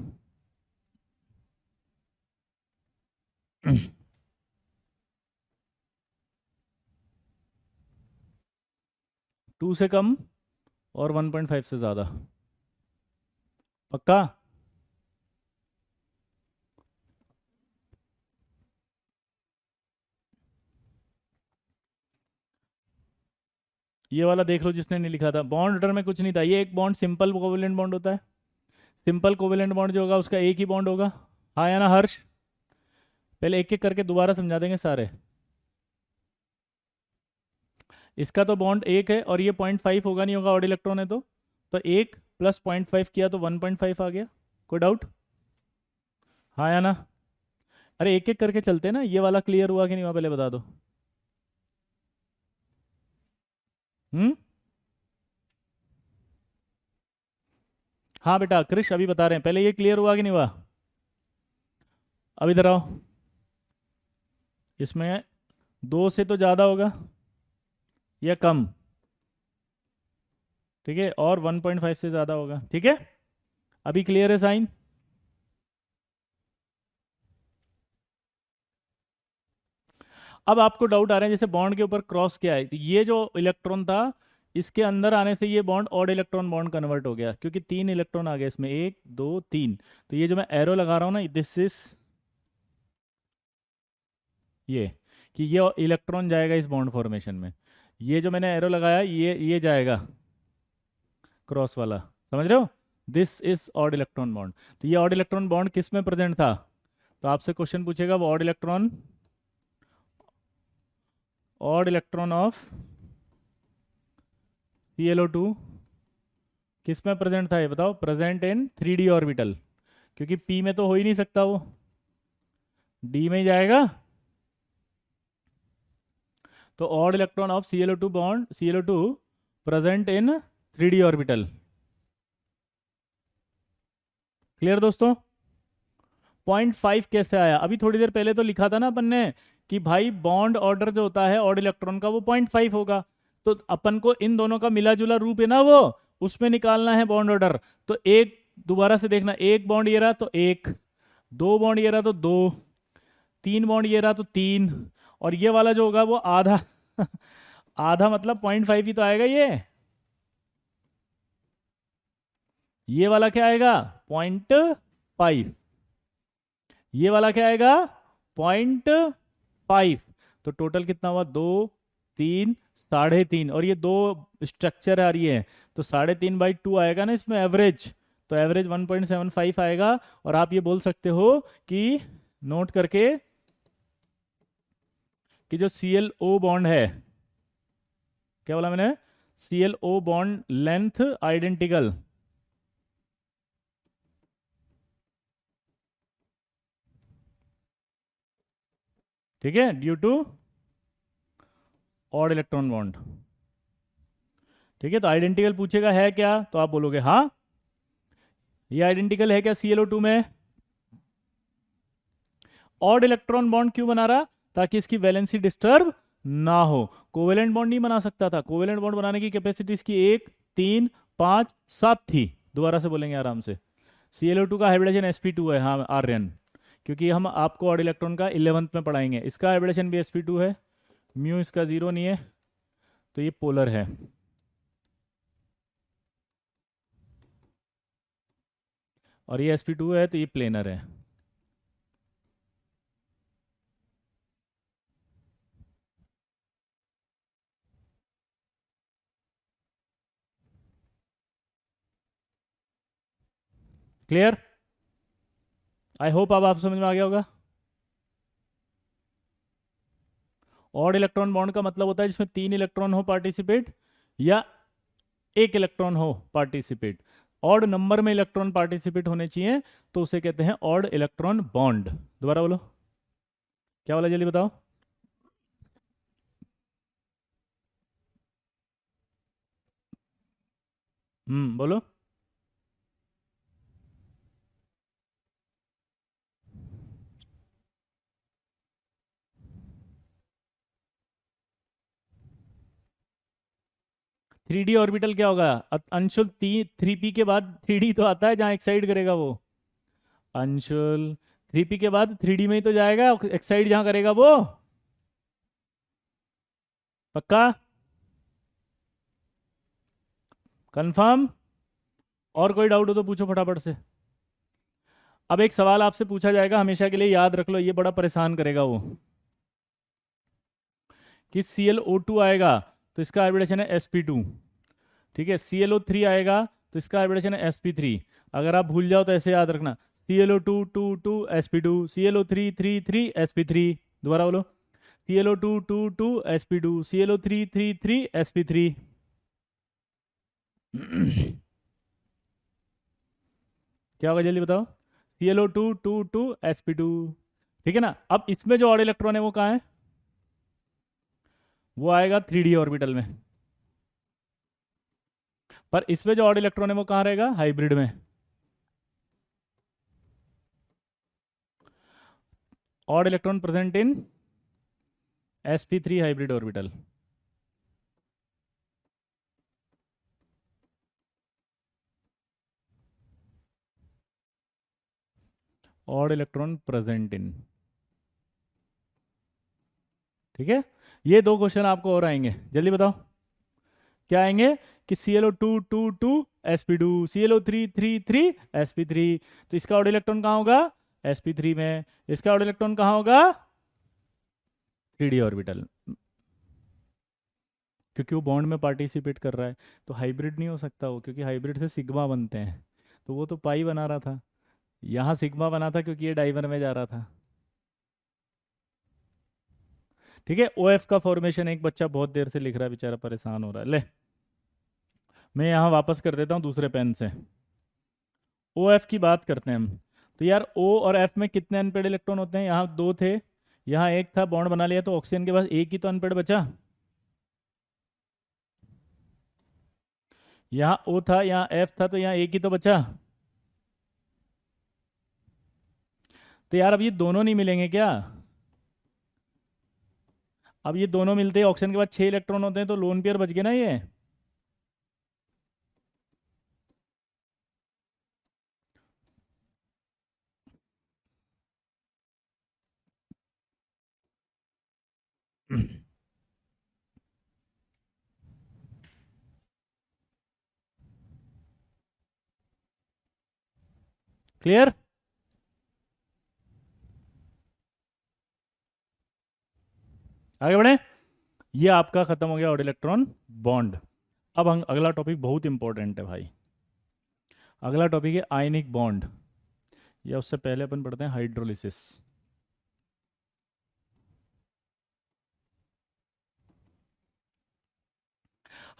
2 से कम और 1.5 से ज़्यादा, पक्का? ये वाला देख लो जिसने नहीं लिखा था, बॉन्ड ऑर्डर में कुछ नहीं था, ये एक बॉन्ड सिंपल कोवेलेंट बॉन्ड होता है। सिंपल कोवेलेंट बॉन्ड जो होगा उसका एक ही बॉन्ड होगा, हाँ या ना हर्ष? पहले एक एक करके दोबारा समझा देंगे सारे। इसका तो बॉन्ड एक है, और ये 0.5 होगा नहीं होगा, ऑड इलेक्ट्रॉन है तो एक प्लस 0.5 किया तो 1.5 आ गया। कोई डाउट, हाँ या ना? अरे एक एक करके चलते हैं ना, ये वाला क्लियर हुआ कि नहीं हुआ पहले बता दो। हम्म, हाँ बेटा कृष अभी बता रहे हैं, पहले ये क्लियर हुआ कि नहीं हुआ? अब इधर आओ, इसमें 2 से तो ज़्यादा होगा या कम, ठीक है, और 1.5 से ज़्यादा होगा, ठीक है। अभी क्लियर है साइन? अब आपको डाउट आ रहा है जैसे बॉन्ड के ऊपर क्रॉस किया है, तो ये जो इलेक्ट्रॉन था इसके अंदर आने से ये bond odd electron bond convert हो गया, क्योंकि 3 इलेक्ट्रॉन आ गए इसमें, 1 2 3। तो ये जो मैं एरो लगा रहा हूँ ना, दिस इज ये, कि ये इलेक्ट्रॉन जाएगा इस बॉन्ड फॉर्मेशन में। ये जो मैंने एरो लगाया ये जाएगा क्रॉस वाला, समझ रहे हो? This is odd electron bond. तो ये ऑड इलेक्ट्रॉन बॉन्ड किस में प्रेजेंट था? तो आपसे क्वेश्चन पूछेगा वो ऑड इलेक्ट्रॉन ऑफ ClO2 किस में प्रेजेंट था, ये बताओ। प्रेजेंट इन 3D ऑर्बिटल, क्योंकि P में तो हो ही नहीं सकता, वो D में ही जाएगा। तो odd electron of ClO2 bond ClO2 present in 3D orbital. Clear दोस्तों? 0.5 कैसे आया? अभी थोड़ी देर पहले तो लिखा था ना अपन ने कि भाई बॉन्ड ऑर्डर जो होता है ऑड इलेक्ट्रॉन का वो 0.5 होगा। तो अपन को इन दोनों का मिला जुला रूप है ना, वो उसमें निकालना है बॉन्ड ऑर्डर। तो एक दोबारा से देखना, एक बॉन्ड ये रहा तो एक, दो बॉन्ड ये रहा तो दो, तीन बॉन्ड ये रहा तो तीन, और ये वाला जो होगा वो आधा आधा मतलब 0.5 ही तो आएगा ये वाला क्या आएगा? 0.5। ये वाला क्या आएगा? 0.5। तो टोटल कितना हुआ? 2, 3, 3.5, और ये दो स्ट्रक्चर आ रही है तो 3.5/2 आएगा ना इसमें एवरेज। तो एवरेज 1.75 आएगा। और आप ये बोल सकते हो कि नोट करके कि जो ClO बॉन्ड है, क्या बोला मैंने? ClO बॉन्ड लेंथ आइडेंटिकल, ठीक है, due to odd electron bond. ठीक है, तो आइडेंटिकल पूछेगा है क्या, तो आप बोलोगे हाँ ये आइडेंटिकल है क्या ClO2 में। ऑड इलेक्ट्रॉन बॉन्ड क्यों बना रहा? ताकि इसकी वैलेंसी डिस्टर्ब ना हो। कोवेलेंट बॉन्ड नहीं बना सकता था। कोवेलेंट बॉन्ड बनाने की कैपेसिटी इसकी 1, 3, 5, 7 थी। दोबारा से बोलेंगे आराम से। ClO2 का हाइब्रिडेशन sp2 है, हाँ आर्यन, क्योंकि हम आपको ऑड इलेक्ट्रॉन का 11th में पढ़ाएंगे। इसका हाइब्रिडेशन भी sp2 है, म्यू इसका 0 नहीं है, तो ये पोलर है। और ये sp2 है तो ये प्लेनर है। क्लियर? आई होप अब आप समझ में आ गया होगा। ऑड इलेक्ट्रॉन बॉन्ड का मतलब होता है जिसमें 3 इलेक्ट्रॉन हो पार्टिसिपेट या 1 इलेक्ट्रॉन हो पार्टिसिपेट। ऑड नंबर में इलेक्ट्रॉन पार्टिसिपेट होने चाहिए तो उसे कहते हैं ऑड इलेक्ट्रॉन बॉन्ड। दोबारा बोलो, क्या बोला जल्दी बताओ। बोलो। थ्री डी ऑर्बिटल क्या होगा? अंशुल 3p के बाद 3D तो आता है जहां एक्साइड करेगा वो। अंशुल 3p के बाद 3D में ही तो जाएगा, एक्साइड जहां करेगा वो। पक्का? कंफर्म? और कोई डाउट हो तो पूछो फटाफट से। अब एक सवाल आपसे पूछा जाएगा, हमेशा के लिए याद रख लो, ये बड़ा परेशान करेगा वो, कि ClO2 आएगा तो इसका हाइब्रिडेशन है sp2। ठीक है, ClO3 आएगा तो इसका हाइब्रिडेशन है sp3। अगर आप भूल जाओ तो ऐसे याद रखना, ClO2 2 2 sp2, ClO3 3 3 sp3। दोबारा बोलो, ClO2 2 2 sp2, ClO3 3 3 sp3। क्या होगा जल्दी बताओ? ClO2 2 2 sp2। ठीक है ना? अब इसमें जो ऑड इलेक्ट्रॉन है वो कहाँ है? वो आएगा 3D ऑर्बिटल में। पर इसमें जो ऑड इलेक्ट्रॉन है वो कहाँ रहेगा? हाइब्रिड में। Odd electron present in sp3 hybrid orbital. Odd electron present in, ठीक है। ये दो क्वेश्चन आपको और आएंगे, जल्दी बताओ क्या आएंगे? कि ClO2 2 2 sp2, ClO3 3 3 sp3। तो इसका ऑड इलेक्ट्रॉन कहाँ होगा? sp3 में। इसका ऑड इलेक्ट्रॉन कहाँ होगा? 3D ऑर्बिटल, क्योंकि वो बॉन्ड में पार्टिसिपेट कर रहा है। तो हाइब्रिड नहीं हो सकता वो, क्योंकि हाइब्रिड से सिग्मा बनते हैं। तो वो तो पाई बना रहा था, यहाँ सिग्मा बना था क्योंकि ये डाइमर में जा रहा था। ठीक है, OF का फॉर्मेशन एक बच्चा बहुत देर से लिख रहा है, बेचारा परेशान हो रहा है। ले मैं यहाँ वापस कर देता हूँ दूसरे पेन से। OF की बात करते हैं हम। तो यार O और F में कितने अनपेड इलेक्ट्रॉन होते हैं? यहाँ दो थे, यहाँ एक था, बॉन्ड बना लिया तो ऑक्सीजन के पास एक ही तो अनपेड बचा। यहाँ O था, यहाँ F था, तो यहाँ एक ही तो बचा। तो यार अब ये दोनों नहीं मिलेंगे क्या? अब ये दोनों मिलते हैं, ऑक्सीजन के बाद 6 इलेक्ट्रॉन होते हैं, तो लोन पेयर बच गए ना ये। क्लियर? आगे बढ़े। ये आपका खत्म हो गया ऑड इलेक्ट्रॉन बॉन्ड। अब हम अगला टॉपिक बहुत इंपॉर्टेंट है भाई। अगला टॉपिक है आयनिक बॉन्ड, या उससे पहले अपन पढ़ते हैं हाइड्रोलिसिस।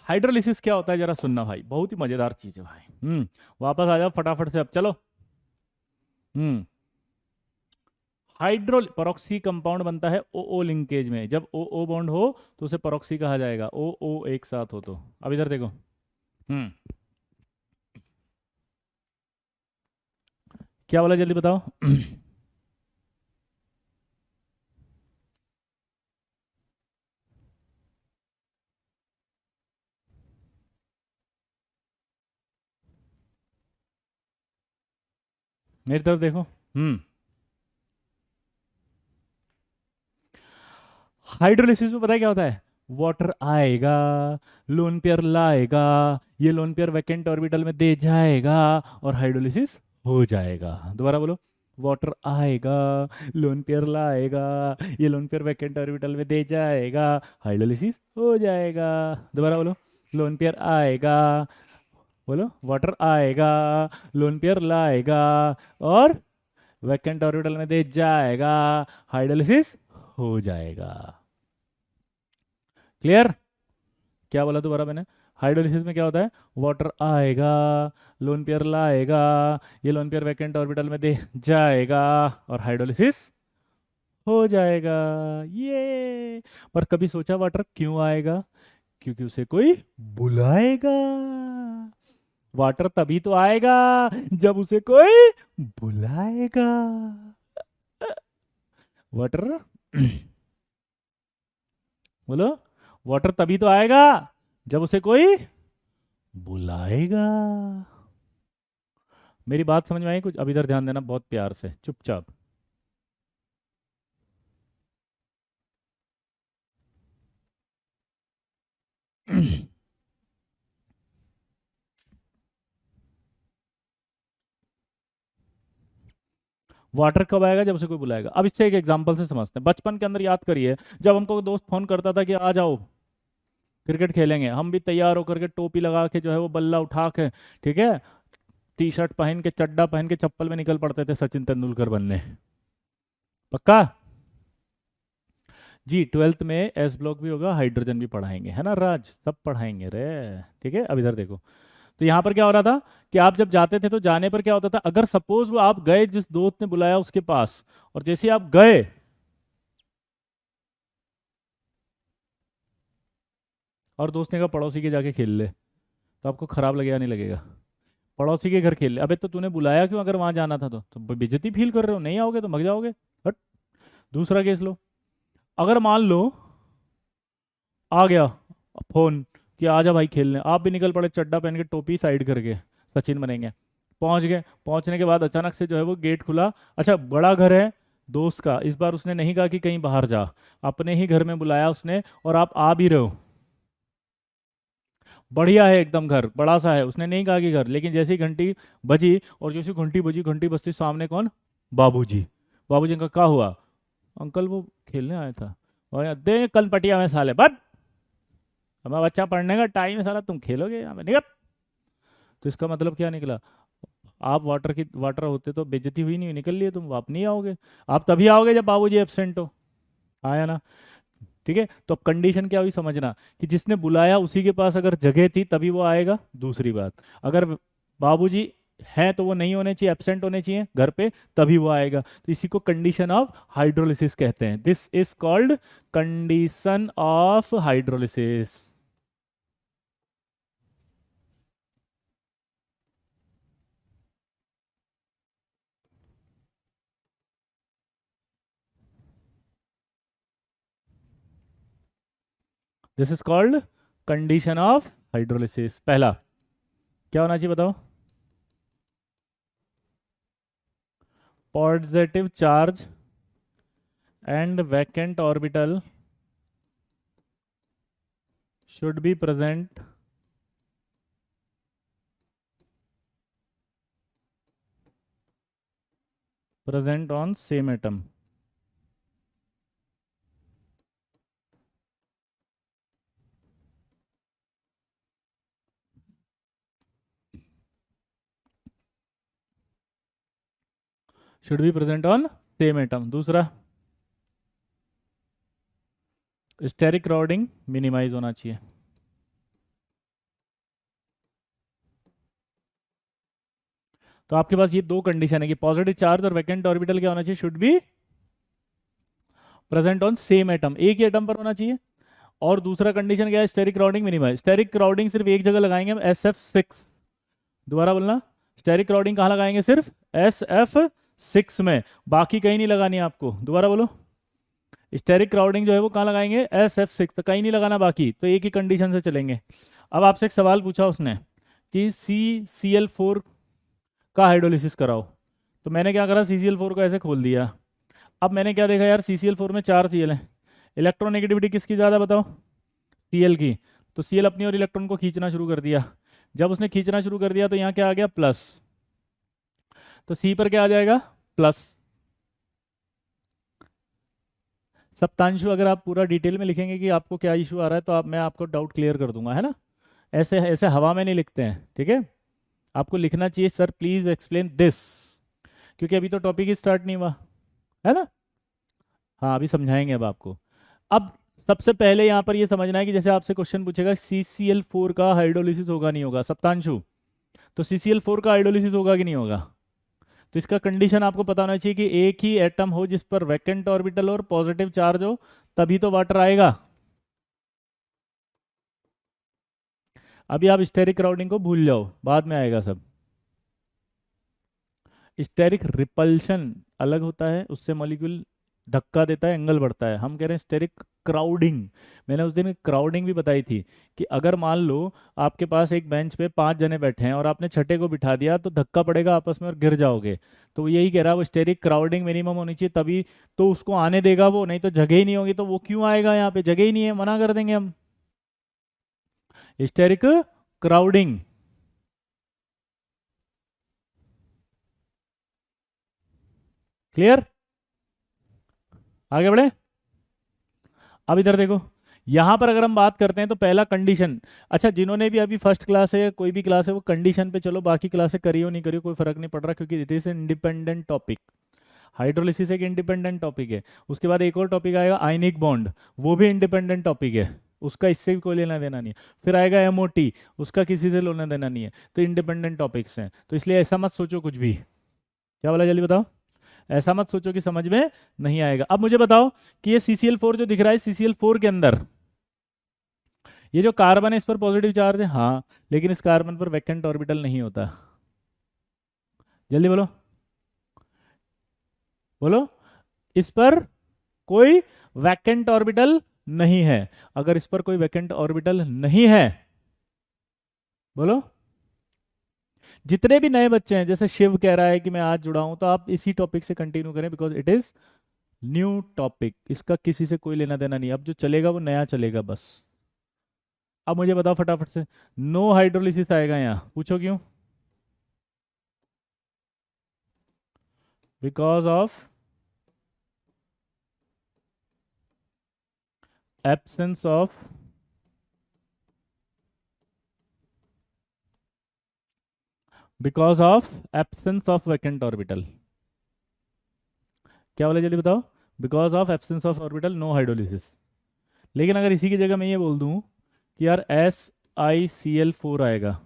हाइड्रोलिसिस क्या होता है जरा सुनना भाई, बहुत ही मजेदार चीज है भाई। वापस आ जाओ फटाफट से, अब चलो। हम्म हाइड्रो परॉक्सी कंपाउंड बनता है ओ ओ लिंकेज में। जब ओ ओ बॉन्ड हो तो उसे परॉक्सी कहा जाएगा, ओ ओ एक साथ हो तो। अब इधर देखो। हम्म क्या बोला, जल्दी बताओ। मेरी तरफ देखो। हाइड्रोलिसिस में पता है क्या होता है? वाटर आएगा, लोन पेयर लाएगा, ये लोन पेयर वैकेंट ऑर्बिटल में दे जाएगा, और हाइड्रोलिसिस हो जाएगा। दोबारा बोलो। वाटर आएगा, लोन पेयर लाएगा, ये लोन पेयर वैकेंट ऑर्बिटल में दे जाएगा, हाइड्रोलिसिस हो जाएगा। दोबारा बोलो। लोन पेयर आएगा, बोलो वाटर आएगा, लोन पेयर लाएगा, और वैकेंट ऑर्बिटल में दे जाएगा, हाइड्रोलिसिस हो जाएगा। क्लियर? क्या बोला दोबारा मैंने? हाइड्रोलिसिस में क्या होता है? वाटर आएगा, लोन पेयर लाएगा, ये लोन पेयर वैकेंट ऑर्बिटल में दे जाएगा, और हाइड्रोलिसिस हो जाएगा। ये पर कभी सोचा वाटर क्यों आएगा? क्योंकि उसे कोई बुलाएगा। वाटर तभी तो आएगा जब उसे कोई बुलाएगा। वाटर बोलो। वाटर तभी तो आएगा जब उसे कोई बुलाएगा। मेरी बात समझ में आई कुछ? अब इधर ध्यान देना बहुत प्यार से, चुपचाप। वाटर कब आएगा? जब उसे कोई बुलाएगा। अब इससे एक एग्जांपल से समझते हैं। बचपन के अंदर याद करिए, जब हमको दोस्त फोन करता था कि आ जाओ क्रिकेट खेलेंगे, हम भी तैयार होकर के टोपी लगा के जो है वो बल्ला उठा के, ठीक है, टी शर्ट पहन के, चड्डा पहन के, चप्पल में निकल पड़ते थे सचिन तेंदुलकर बनने। पक्का? जी, 12th में एस ब्लॉक भी होगा, हाइड्रोजन भी पढ़ाएंगे, है ना राज? सब पढ़ाएंगे रे। ठीक है, अब इधर देखो। तो यहाँ पर क्या हो रहा था कि आप जब जाते थे तो जाने पर क्या होता था, अगर सपोज वो आप गए जिस दोस्त ने बुलाया उसके पास, और जैसे आप गए, और दोस्त ने कहा पड़ोसी के जाके खेल ले, तो आपको खराब लगेगा नहीं लगेगा? पड़ोसी के घर खेल ले, अबे तो तूने बुलाया क्यों अगर वहां जाना था तो बेइज्जती फील कर रहे हो, नहीं आओगे तो मग जाओगे। हट। दूसरा केस लो। अगर मान लो आ गया फोन कि आजा भाई खेलने, आप भी निकल पड़े चड्डा पहन के, टोपी साइड करके, सचिन बनेंगे। पहुंच गए, पहुंचने के बाद अचानक से जो है वो गेट खुला। अच्छा, बड़ा घर है दोस्त का, इस बार उसने नहीं कहा कि कहीं बाहर जा, अपने ही घर में बुलाया उसने, और आप आ भी रहे हो। बढ़िया है एकदम, घर बड़ा सा है, उसने नहीं कहा कि घर, लेकिन जैसी घंटी बजी, और जैसी घंटी बजी, घंटी बजती सामने कौन? बाबूजी। बाबूजी का क्या हुआ? अंकल वो खेलने आया था। और दे कल पटिया में साले बट, हमारा बच्चा पढ़ने का टाइम है साला, तुम खेलोगे यहाँ पे, निकल। तो इसका मतलब क्या निकला? आप वाटर होते तो बेइज्जती हुई नहीं हुई, निकल लिए तुम, आप नहीं आओगे। आप तभी आओगे जब बाबूजी एब्सेंट हो। आया ना? ठीक है, तो अब कंडीशन क्या हुई समझना, कि जिसने बुलाया उसी के पास अगर जगह थी तभी वो आएगा। दूसरी बात, अगर बाबूजी हैं तो वो नहीं होने चाहिए, एब्सेंट होने चाहिए घर पे, तभी वो आएगा। तो इसी को कंडीशन ऑफ हाइड्रोलिसिस कहते हैं। This is called condition of hydrolysis. This is called condition of hydrolysis. पहला क्या होना चाहिए बताओ? Positive charge and vacant orbital should be present on same atom. Should be present on same atom. दूसरा, steric crowding minimise होना चाहिए। तो आपके पास ये दो कंडीशन है कि पॉजिटिव चार्ज और वैकेंट ऑर्बिटल क्या होना चाहिए? Should be present on same atom, एक ही एटम पर होना चाहिए। और दूसरा कंडीशन क्या है? Steric crowding minimize. Steric crowding सिर्फ एक जगह लगाएंगे हम, SF6। दोबारा बोलना, स्टेरिक क्राउडिंग कहाँ लगाएंगे? सिर्फ SF6 में, बाकी कहीं नहीं लगानी है आपको। दोबारा बोलो, स्टेरिक क्राउडिंग जो है वो कहाँ लगाएंगे? SF6, तो कहीं नहीं लगाना बाकी, तो एक ही कंडीशन से चलेंगे। अब आपसे एक सवाल पूछा उसने कि CCl4 का हाइड्रोलिसिस कराओ, तो मैंने क्या करा? CCl4 को ऐसे खोल दिया। अब मैंने क्या देखा यार, CCl4 में 4 Cl है, इलेक्ट्रोनेगेटिविटी किसकी ज़्यादा बताओ? Cl की। तो Cl अपनी और इलेक्ट्रॉन को खींचना शुरू कर दिया। जब उसने खींचना शुरू कर दिया तो यहाँ क्या आ गया? प्लस। तो C पर क्या आ जाएगा? प्लस। सप्तांशु, अगर आप पूरा डिटेल में लिखेंगे कि आपको क्या इशू आ रहा है तो मैं आपको डाउट क्लियर कर दूंगा, है ना? ऐसे ऐसे हवा में नहीं लिखते हैं, ठीक है? आपको लिखना चाहिए सर प्लीज एक्सप्लेन दिस, क्योंकि अभी तो टॉपिक ही स्टार्ट नहीं हुआ, है ना? हाँ, अभी समझाएंगे अब आपको। अब सबसे पहले यहाँ पर ये समझना है कि जैसे आपसे क्वेश्चन पूछेगा CCl4 का हाइड्रोलिसिस होगा नहीं होगा, सप्तांशु, तो CCl4 का हाइड्रोलिसिस होगा कि नहीं होगा? तो इसका कंडीशन आपको पता होना चाहिए कि एक ही एटम हो जिस पर वैकेंट ऑर्बिटल और पॉजिटिव चार्ज हो, तभी तो वाटर आएगा। अभी आप स्टेरिक क्राउडिंग को भूल जाओ, बाद में आएगा सब। स्टेरिक रिपल्शन अलग होता है, उससे मॉलिक्यूल धक्का देता है, एंगल बढ़ता है। हम कह रहे हैं स्टेरिक क्राउडिंग। मैंने उस दिन क्राउडिंग भी बताई थी कि अगर मान लो आपके पास एक बेंच पे 5 जने बैठे हैं और आपने छठे को बिठा दिया तो धक्का पड़ेगा आपस में और गिर जाओगे। तो यही कह रहा है, वो स्टेरिक क्राउडिंग मिनिमम होनी चाहिए, तभी तो उसको आने देगा वो, नहीं तो जगह ही नहीं होगी तो वो क्यों आएगा? यहाँ पे जगह ही नहीं है, मना कर देंगे हम। Steric crowding, clear? आगे बढ़े। अब इधर देखो, यहां पर अगर हम बात करते हैं तो पहला कंडीशन, अच्छा जिन्होंने भी अभी फर्स्ट क्लास है या कोई भी क्लास है वो कंडीशन पे चलो, बाकी क्लासें करियो नहीं करियो कोई फर्क नहीं पड़ रहा, क्योंकि it is independent topic. Hydrolysis एक इंडिपेंडेंट टॉपिक है। उसके बाद एक और टॉपिक आएगा आयनिक बॉन्ड, वो भी इंडिपेंडेंट टॉपिक है, उसका इससे भी कोई लेना देना नहीं है। फिर आएगा MOT, उसका किसी से लेना देना नहीं है। तो इंडिपेंडेंट टॉपिक्स हैं, तो इसलिए ऐसा मत सोचो कुछ भी। क्या बोला जल्दी बताओ? ऐसा मत सोचो कि समझ में नहीं आएगा। अब मुझे बताओ कि ये CCl4 जो दिख रहा है, CCl4 के अंदर ये जो कार्बन है इस पर पॉजिटिव चार्ज है, हाँ, लेकिन इस कार्बन पर वैकेंट ऑर्बिटल नहीं होता। जल्दी बोलो, बोलो, इस पर कोई वैकेंट ऑर्बिटल नहीं है। अगर इस पर कोई वैकेंट ऑर्बिटल नहीं है, बोलो, जितने भी नए बच्चे हैं, जैसे शिव कह रहा है कि मैं आज जुड़ा हूं, तो आप इसी टॉपिक से कंटिन्यू करें, because it is new topic, इसका किसी से कोई लेना देना नहीं। अब जो चलेगा वो नया चलेगा बस। अब मुझे बताओ फटाफट से, नो हाइड्रोलिसिस आएगा यहाँ, पूछो क्यों? Because of absence of vacant orbital. क्या बोले जल्दी बताओ? Because of absence of orbital, no hydrolysis. लेकिन अगर इसी की जगह मैं ये बोल दूं कि यार SiCl4 आएगा,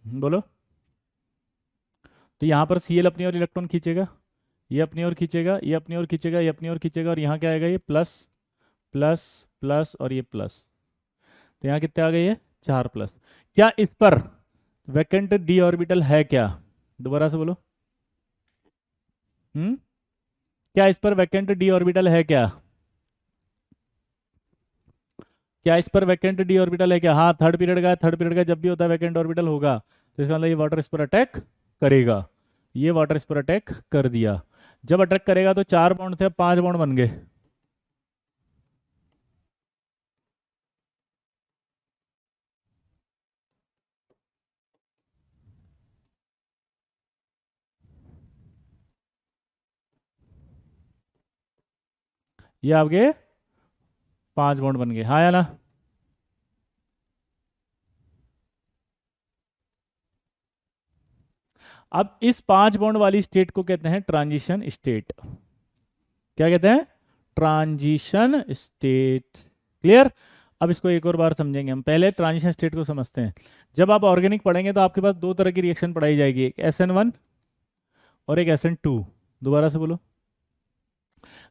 बोलो, तो यहाँ पर Cl अपनी ओर इलेक्ट्रॉन खींचेगा, ये अपनी ओर खींचेगा, ये अपनी ओर खींचेगा, ये अपनी ओर खींचेगा, और यहाँ क्या आएगा? ये प्लस प्लस प्लस और ये प्लस। तो यहाँ कितने आ गए? ये 4 प्लस। क्या इस पर वैकेंट डी ऑर्बिटल है क्या? दोबारा से बोलो। हम्म, क्या इस पर वैकेंट डी ऑर्बिटल है क्या? क्या इस पर वैकेंट डी ऑर्बिटल है क्या? हाँ, थर्ड पीरियड का है। थर्ड पीरियड का जब भी होता है वैकेंट ऑर्बिटल होगा, तो इसका मतलब ये वाटर इस पर अटैक करेगा। ये वाटर इस पर अटैक कर दिया। जब अटैक करेगा तो 4 बॉन्ड थे, अब 5 बॉन्ड बन गए। ये आपके 5 बॉन्ड बन गए, हाँ या ना? अब इस 5 बॉन्ड वाली स्टेट को कहते हैं ट्रांजिशन स्टेट। क्या कहते हैं? Transition state. क्लियर? अब इसको एक और बार समझेंगे हम। पहले ट्रांजिशन स्टेट को समझते हैं। जब आप ऑर्गेनिक पढ़ेंगे तो आपके पास दो तरह की रिएक्शन पढ़ाई जाएगी, एक SN1 और एक SN2। दोबारा से बोलो।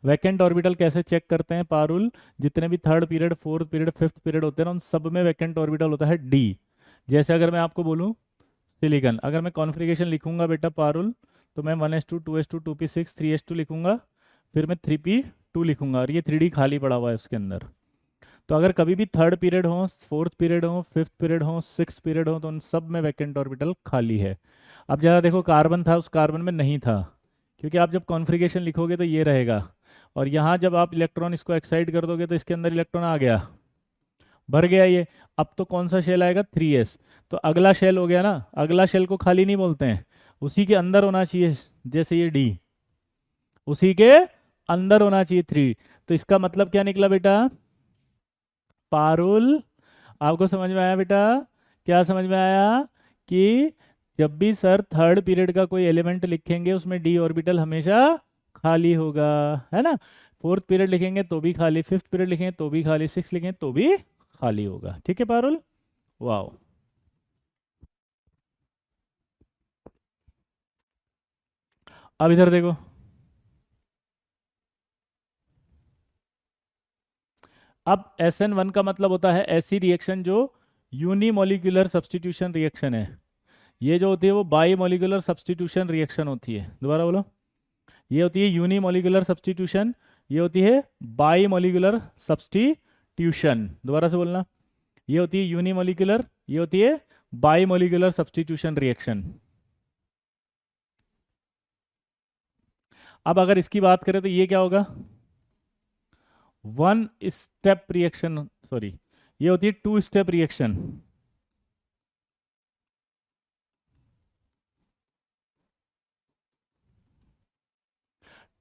वैकेंट ऑर्बिटल कैसे चेक करते हैं पारुल? जितने भी third period, fourth period, fifth period होते हैं ना, उन सब में वैकेंट ऑर्बिटल होता है डी। जैसे अगर मैं आपको बोलूँ सिलिकन, अगर मैं कॉन्फ़िगरेशन लिखूंगा बेटा पारुल, तो मैं 1s2 2s2 2p6 3s2 लिखूंगा, फिर मैं 3p2 लिखूंगा, और ये 3d खाली पड़ा हुआ है उसके अंदर। तो अगर कभी भी थर्ड पीरियड हो, फोर्थ पीरियड हो, फिफ्थ पीरियड हो, सिक्स पीरियड हो, तो उन सब में वैकेंट ऑर्बिटल खाली है। अब जरा देखो, कार्बन था, उस कार्बन में नहीं था, क्योंकि आप जब कॉन्फ़िगरेशन लिखोगे तो ये रहेगा। और यहाँ जब आप इलेक्ट्रॉन इसको एक्साइट कर दोगे तो इसके अंदर इलेक्ट्रॉन आ गया, भर गया ये। अब तो कौन सा शेल आएगा? 3s। तो अगला शेल हो गया ना, अगला शेल को खाली नहीं बोलते हैं, उसी के अंदर होना चाहिए। जैसे ये डी, उसी के अंदर होना चाहिए 3। तो इसका मतलब क्या निकला बेटा पारुल? आपको समझ में आया बेटा? क्या समझ में आया? कि जब भी सर थर्ड पीरियड का कोई एलिमेंट लिखेंगे उसमें डी ऑर्बिटल हमेशा खाली होगा, है ना? फोर्थ पीरियड लिखेंगे तो भी खाली, फिफ्थ पीरियड लिखेंगे तो भी खाली, सिक्स लिखेंगे तो भी खाली होगा। ठीक है पारुल? वाओ। अब इधर देखो। अब SN1 का मतलब होता है ऐसी रिएक्शन जो यूनिमोलिकुलर सब्स्टिट्यूशन रिएक्शन है। ये जो होती है वो बाई मोलिकुलर सब्स्टिट्यूशन रिएक्शन होती है। दोबारा बोलो। ये होती है यूनिमोलिकुलर सब्स्टिट्यूशन, ये होती है बाई मोलिकुलर सब्स्टिट्यूशन। दोबारा से बोलना। ये होती है यूनिमोलिकुलर, ये होती है बाई मोलिकुलर सब्स्टिट्यूशन रिएक्शन। अब अगर इसकी बात करें तो ये क्या होगा? वन स्टेप रिएक्शन, सॉरी, ये होती है two step reaction.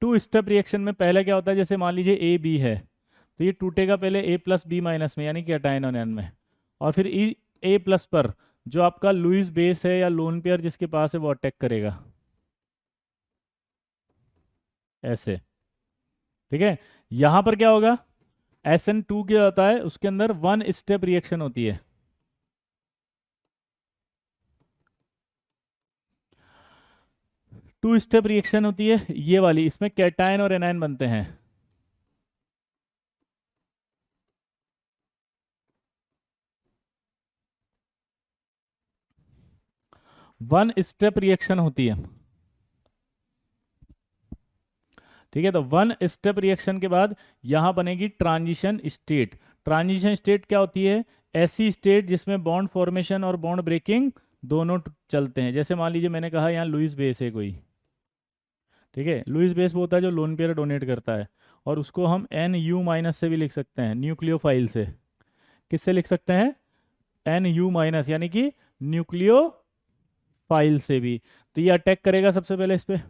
Two step reaction में पहले क्या होता है, जैसे मान लीजिए ए बी है, तो ये टूटेगा पहले ए प्लस बी माइनस में, यानी कि एटायन आयन में, और फिर ई ए प्लस पर जो आपका लुईस बेस है या लोन पेयर जिसके पास है वो अटैक करेगा ऐसे। ठीक है? यहां पर क्या होगा? SN2 क्या होता है, उसके अंदर वन स्टेप रिएक्शन होती है। टू स्टेप रिएक्शन होती है ये वाली, इसमें कैटायन और एनायन बनते हैं। वन स्टेप रिएक्शन होती है। ठीक है? तो वन स्टेप रिएक्शन के बाद यहां बनेगी ट्रांजिशन स्टेट। ट्रांजिशन स्टेट क्या होती है? ऐसी स्टेट जिसमें बॉन्ड फॉर्मेशन और बॉन्ड ब्रेकिंग दोनों चलते हैं। जैसे मान लीजिए मैंने कहा यहाँ लुईस बेस है कोई। ठीक है? लुईस बेस वो होता है जो लोन पेयर डोनेट करता है, और उसको हम NU माइनस से भी लिख सकते हैं, न्यूक्लियोफाइल से। किससे लिख सकते हैं? NU माइनस, यानी कि न्यूक्लियोफाइल से भी। तो ये अटैक करेगा सबसे पहले इस पे।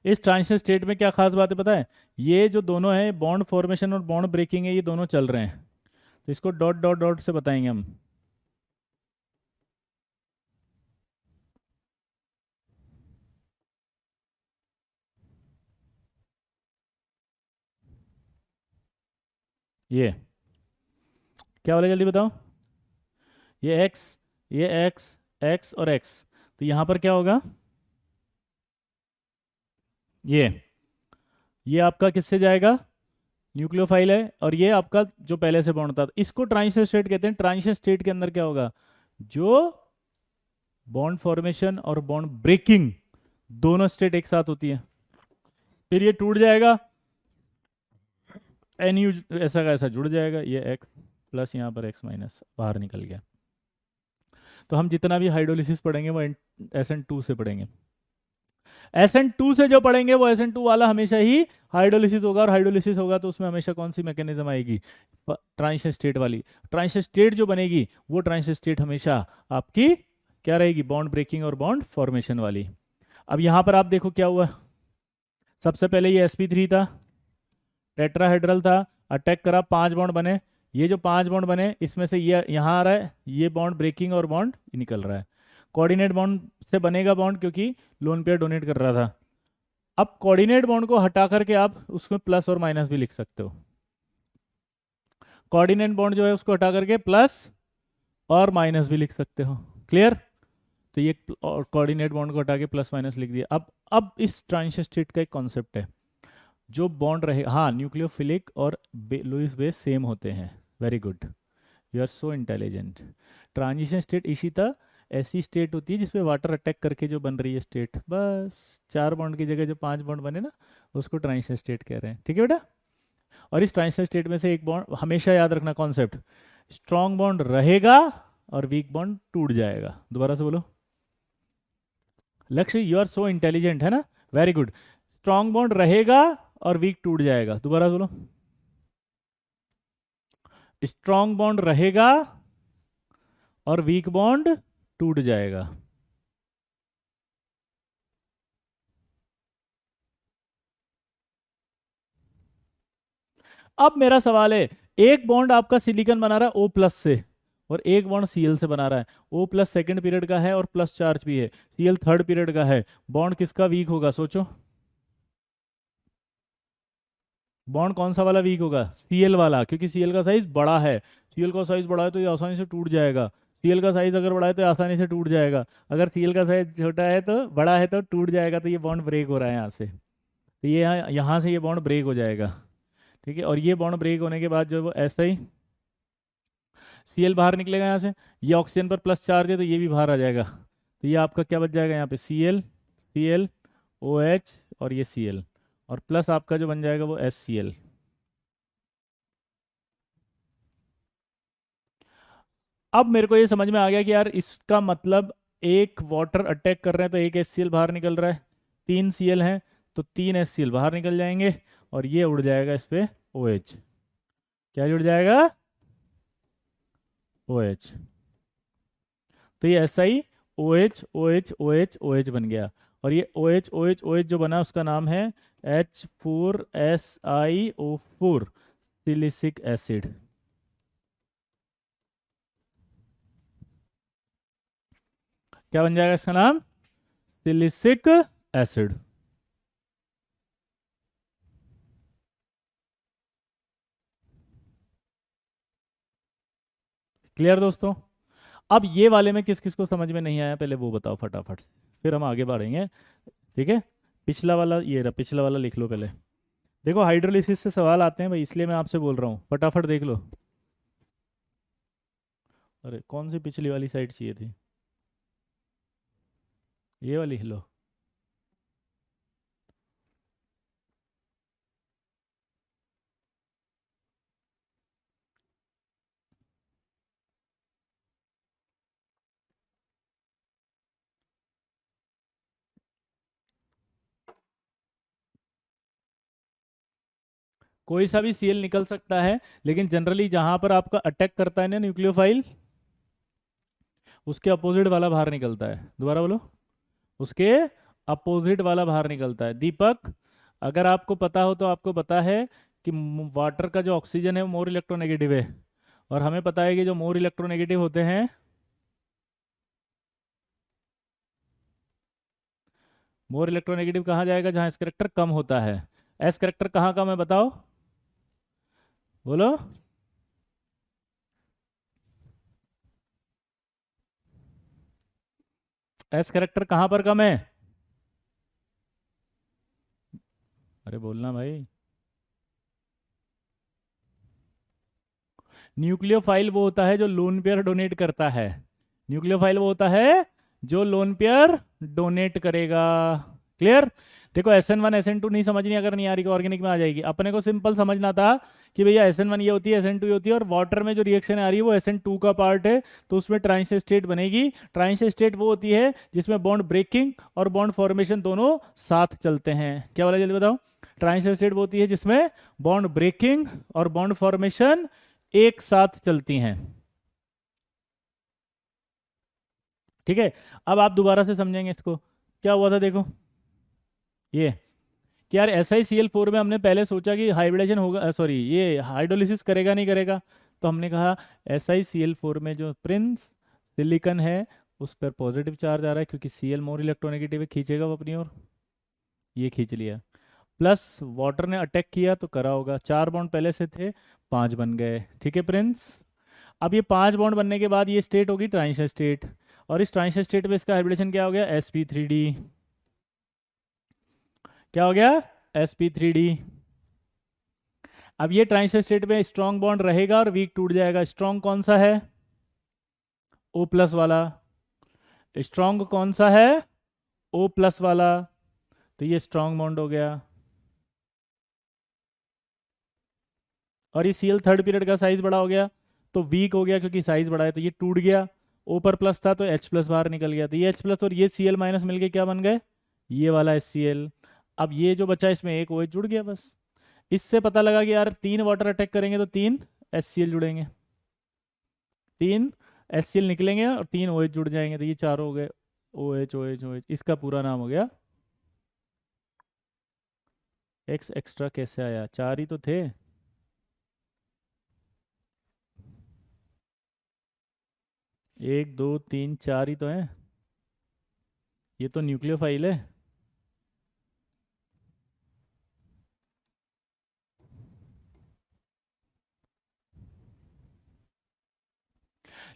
इस ट्रांजिशन स्टेट में क्या खास बात है पता है? ये जो दोनों है, बॉन्ड फॉर्मेशन और बॉन्ड ब्रेकिंग है, ये दोनों चल रहे हैं। तो इसको डॉट डॉट डॉट से बताएंगे हम। ये क्या बोले जल्दी बताओ। ये एक्स, ये एक्स, एक्स और एक्स, तो यहाँ पर क्या होगा, ये आपका किससे जाएगा, न्यूक्लियोफाइल है, और ये आपका जो पहले से बॉन्ड था, इसको ट्रांजिशन स्टेट कहते हैं। ट्रांजिशन स्टेट के अंदर क्या होगा, जो बॉन्ड फॉर्मेशन और बॉन्ड ब्रेकिंग दोनों स्टेट एक साथ होती है, फिर ये टूट जाएगा, एन यू ऐसा का ऐसा जुड़ जाएगा, ये एक्स प्लस यहाँ पर एक्स माइनस बाहर निकल गया। तो हम जितना भी हाइड्रोलिसिस पढ़ेंगे वो SN2 से पढ़ेंगे। SN2 से जो पढ़ेंगे वो SN2 वाला हमेशा ही हाइड्रोलिसिस होगा, और हाइड्रोलिसिस होगा तो उसमें हमेशा कौन सी मैकेनिज्म आएगी, ट्रांजिशन स्टेट वाली। ट्रांजिशन स्टेट जो बनेगी वो ट्रांजिशन स्टेट हमेशा आपकी क्या रहेगी, बॉन्ड ब्रेकिंग और बॉन्ड फॉर्मेशन वाली। अब यहां पर आप देखो क्या हुआ, सबसे पहले ये sp3 था, टेट्राहेड्रल था, अटैक करा, 5 बॉन्ड बने। ये जो 5 बॉन्ड बने इसमें से ये यहाँ आ रहा है, ये बॉन्ड ब्रेकिंग और बॉन्ड निकल रहा है। कोऑर्डिनेट बॉन्ड से बनेगा बॉन्ड, क्योंकि लोन पेयर डोनेट कर रहा था। अब कोऑर्डिनेट बॉन्ड को हटा करके आप उसमें प्लस और माइनस भी लिख सकते हो। कोऑर्डिनेट बॉन्ड जो है उसको हटा करके प्लस और माइनस भी लिख सकते हो। क्लियर। तो ये कोऑर्डिनेट बॉन्ड को हटा के प्लस माइनस लिख दिया। अब इस ट्रांजिशन स्टेट का एक कॉन्सेप्ट है, जो बॉन्ड रहे, हाँ न्यूक्लियोफिलिक और लुईस बेस सेम होते हैं। Very good, you are so intelligent. Transition state Ishita ऐसी स्टेट होती है जिसपे वाटर अटैक करके जो बन रही है स्टेट, बस 4 बॉन्ड की जगह जो 5 बॉन्ड बने ना, उसको ट्रांजिशन स्टेट कह रहे हैं। ठीक है बेटा। और इस ट्रांजिशन स्टेट में से एक बॉन्ड हमेशा याद रखना कॉन्सेप्ट, स्ट्रॉन्ग बॉन्ड रहेगा और वीक बॉन्ड टूट जाएगा। दोबारा से बोलो। लक्ष्य, यू आर सो इंटेलिजेंट, है ना, वेरी गुड। स्ट्रॉन्ग बॉन्ड रहेगा और वीक टूट जाएगा। दोबारा बोलो। स्ट्रॉन्ग बॉन्ड रहेगा और वीक बॉन्ड टूट जाएगा। अब मेरा सवाल है, एक बॉन्ड आपका सिलिकॉन बना रहा है O प्लस से, और एक बॉन्ड Cl से बना रहा है। O प्लस सेकेंड पीरियड का है और प्लस चार्ज भी है, Cl थर्ड पीरियड का है। बॉन्ड किसका वीक होगा, सोचो। बॉन्ड कौन सा वाला वीक होगा, Cl वाला, क्योंकि Cl का साइज बड़ा है। Cl का साइज बड़ा है तो ये आसानी से टूट जाएगा। Cl का साइज अगर बड़ा है तो ये आसानी से टूट जाएगा। अगर Cl का साइज छोटा है तो बड़ा है तो टूट जाएगा। तो ये बॉन्ड ब्रेक हो रहा है यहाँ से, तो ये यहाँ से ये बॉन्ड ब्रेक हो जाएगा। ठीक है। और ये बॉन्ड ब्रेक होने के बाद जो वो ऐसा ही Cl बाहर निकलेगा यहाँ से, ये ऑक्सीजन पर प्लस चार्ज है तो ये भी बाहर आ जाएगा। तो ये आपका क्या बच जाएगा यहाँ पे, Cl, Cl, OH और ये Cl, और प्लस आपका जो बन जाएगा वो HCl। अब मेरे को ये समझ में आ गया कि यार इसका मतलब एक वाटर अटैक कर रहे हैं तो एक HCl बाहर निकल रहा है, 3 Cl हैं तो 3 HCl बाहर निकल जाएंगे, और ये उड़ जाएगा इस पे OH। क्या जुड़ जाएगा, OH। तो ये ऐसा ही OH OH OH OH बन गया, और ये OH OH OH जो बना उसका नाम है H4SiO4 सिलिसिक एसिड। क्या बन जाएगा इसका नाम, सिलिसिक एसिड। क्लियर दोस्तों। अब ये वाले में किस किस को समझ में नहीं आया पहले वो बताओ फटाफट, फिर हम आगे बढ़ेंगे। ठीक है। पिछला वाला ये रहा, पिछला वाला लिख लो पहले। देखो हाइड्रोलिसिस से सवाल आते हैं भाई, इसलिए मैं आपसे बोल रहा हूँ, फटाफट देख लो। अरे कौन सी पिछली वाली साइड चाहिए थी, ये वाली लो। कोई सा भी सीएल निकल सकता है, लेकिन जनरली जहां पर आपका अटैक करता है ना न्यूक्लियोफाइल, उसके अपोजिट वाला बाहर निकलता है। दोबारा बोलो, उसके अपोजिट वाला बाहर निकलता है। दीपक, अगर आपको पता हो तो आपको पता है कि वाटर का जो ऑक्सीजन है वो मोर इलेक्ट्रोनेगेटिव है, और हमें पता है कि जो मोर इलेक्ट्रोनेगेटिव होते हैं, मोर इलेक्ट्रोनेगेटिव कहाँ जाएगा, जहाँ एस करेक्टर कम होता है। एस करेक्टर कहाँ कम है बताओ, बोलो। एस कैरेक्टर कहां पर कम है? अरे बोलना भाई। न्यूक्लियोफाइल वो होता है जो लोन पेयर डोनेट करता है। न्यूक्लियोफाइल वो होता है जो लोन पेयर डोनेट करेगा। क्लियर? देखो SN1 SN2 नहीं समझनी, अगर नहीं आ रही ऑर्गेनिक में आ जाएगी। अपने को सिंपल समझना था कि भैया SN1 ये होती है, SN2 ये होती है, और वाटर में जो रिएक्शन आ रही है वो SN2 का पार्ट है, तो उसमें ट्रांजिशन स्टेट बनेगी। ट्रांजिशन स्टेट वो होती है जिसमें बॉन्ड ब्रेकिंग और बॉन्ड फॉर्मेशन दोनों साथ चलते हैं। क्या बोला जल्दी बताओ? ट्रांजिशन स्टेट वो होती है जिसमें बॉन्ड ब्रेकिंग और बॉन्ड फॉर्मेशन एक साथ चलती हैं। ठीक है? अब आप दोबारा से समझेंगे इसको। क्या हुआ था देखो, ये कि यार SiCl4 में हमने पहले सोचा कि हाइब्रिडेशन होगा, सॉरी ये हाइड्रोलिसिस करेगा नहीं करेगा। तो हमने कहा SiCl4 में जो प्रिंस सिलिकन है उस पर पॉजिटिव चार्ज आ रहा है क्योंकि Cl मोर इलेक्ट्रोनेगेटिव है, खींचेगा वो अपनी ओर। ये खींच लिया। प्लस वाटर ने अटैक किया तो करा होगा, 4 बॉन्ड पहले से थे, 5 बन गए। ठीक है प्रिंस? अब ये 5 बॉन्ड बनने के बाद ये स्टेट होगी ट्रांजिशन स्टेट, और इस ट्रांजिशन स्टेट में इसका हाइब्रिडेशन क्या हो गया? sp3d। क्या हो गया? sp3d। अब ये ट्रांजिशन स्टेट में स्ट्रॉन्ग बॉन्ड रहेगा और वीक टूट जाएगा। स्ट्रॉन्ग कौन सा है? O+ वाला। स्ट्रॉन्ग कौन सा है? O+ वाला। तो ये स्ट्रॉन्ग बॉन्ड हो गया। और ये Cl थर्ड पीरियड का साइज बड़ा हो गया तो वीक हो गया क्योंकि साइज बड़ा है, तो ये टूट गया। O पर प्लस था तो H+ बाहर निकल गया, तो ये H+ और ये Cl- मिलके क्या बन गए? ये वाला HCl। अब ये जो बचा इसमें एक OH जुड़ गया बस। इससे पता लगा कि यार 3 वाटर अटैक करेंगे तो 3 HCl जुड़ेंगे, 3 HCl निकलेंगे और 3 OH जुड़ जाएंगे, तो ये चारों हो गए OH OH OH। इसका पूरा नाम हो गया। X एक्स्ट्रा कैसे आया? 4 ही तो थे। 1 2 3 4 ही तो हैं। ये तो न्यूक्लियोफाइल है।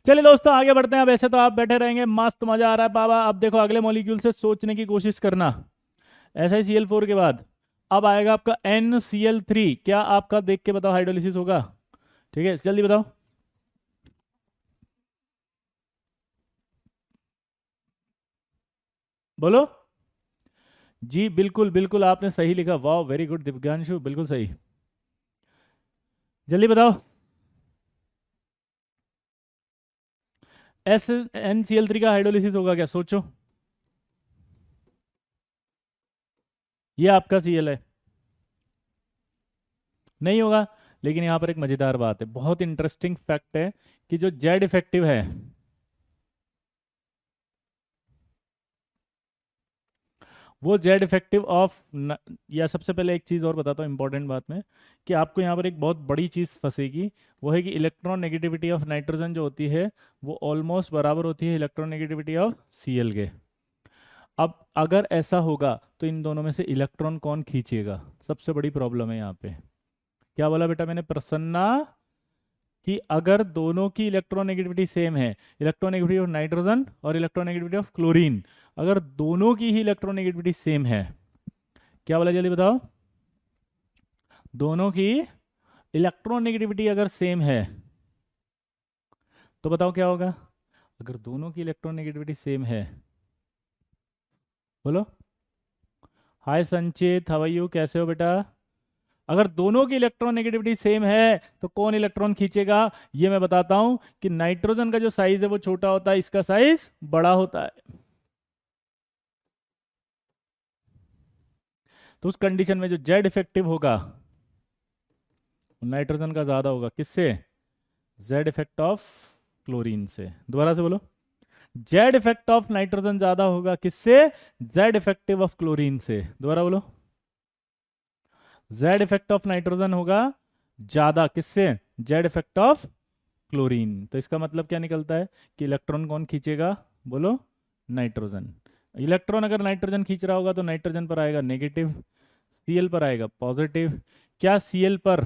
चलिए दोस्तों आगे बढ़ते हैं। अब ऐसे तो आप बैठे रहेंगे, मस्त मजा आ रहा है बाबा। अब देखो अगले मॉलिक्यूल से सोचने की कोशिश करना। SiCl4 के बाद अब आएगा आपका NCl3। क्या आपका देख के बताओ हाइड्रोलिसिस होगा? ठीक है जल्दी बताओ। बोलो। जी बिल्कुल बिल्कुल आपने सही लिखा, वाह वेरी गुड दिव्यांशु, बिल्कुल सही। जल्दी बताओ। NCl3 का हाइड्रोलिसिस होगा क्या? सोचो। ये आपका Cl है, नहीं होगा। लेकिन यहाँ पर एक मजेदार बात है, बहुत इंटरेस्टिंग फैक्ट है कि जो जेड इफेक्टिव है वो जेड इफेक्टिव ऑफ या सबसे पहले एक चीज़ और बताता हूँ इंपॉर्टेंट बात में, कि आपको यहाँ पर एक बहुत बड़ी चीज़ फंसेगी। वो है कि इलेक्ट्रॉन नेगेटिविटी ऑफ नाइट्रोजन जो होती है वो ऑलमोस्ट बराबर होती है इलेक्ट्रॉन नेगेटिविटी ऑफ Cl के। अब अगर ऐसा होगा तो इन दोनों में से इलेक्ट्रॉन कौन खींचेगा? सबसे बड़ी प्रॉब्लम है यहाँ पे। क्या बोला बेटा मैंने प्रसन्ना? कि अगर दोनों की इलेक्ट्रॉन नेगेटिविटी सेम है, इलेक्ट्रॉन नेगेटिविटी ऑफ नाइट्रोजन और इलेक्ट्रॉन नेगेटिविटी ऑफ क्लोरीन, अगर दोनों की ही इलेक्ट्रॉन नेगेटिविटी सेम है, क्या बोला जल्दी बताओ? दोनों की इलेक्ट्रॉन नेगेटिविटी अगर सेम है तो बताओ क्या होगा? अगर दोनों की इलेक्ट्रॉन नेगेटिविटी सेम है, बोलो। हाय संचित, हाउ आर यू, कैसे हो बेटा? अगर दोनों की इलेक्ट्रॉन नेगेटिविटी सेम है तो कौन इलेक्ट्रॉन खींचेगा? ये मैं बताता हूं कि नाइट्रोजन का जो साइज है वो छोटा होता है, इसका साइज बड़ा होता है। तो उस कंडीशन में जो जेड इफेक्टिव होगा नाइट्रोजन का ज्यादा होगा। किससे? जेड इफेक्ट ऑफ क्लोरीन से। दोबारा से बोलो। जेड इफेक्ट ऑफ नाइट्रोजन ज्यादा होगा किससे? जेड इफेक्टिव ऑफ क्लोरीन से। दोबारा बोलो। जेड इफेक्ट ऑफ नाइट्रोजन होगा ज्यादा किससे? Z effect of chlorine. तो इसका मतलब क्या निकलता है कि इलेक्ट्रॉन कौन खींचेगा? बोलो। नाइट्रोजन। इलेक्ट्रॉन अगर नाइट्रोजन खींच रहा होगा तो नाइट्रोजन पर आएगा नेगेटिव, Cl पर आएगा पॉजिटिव। क्या Cl पर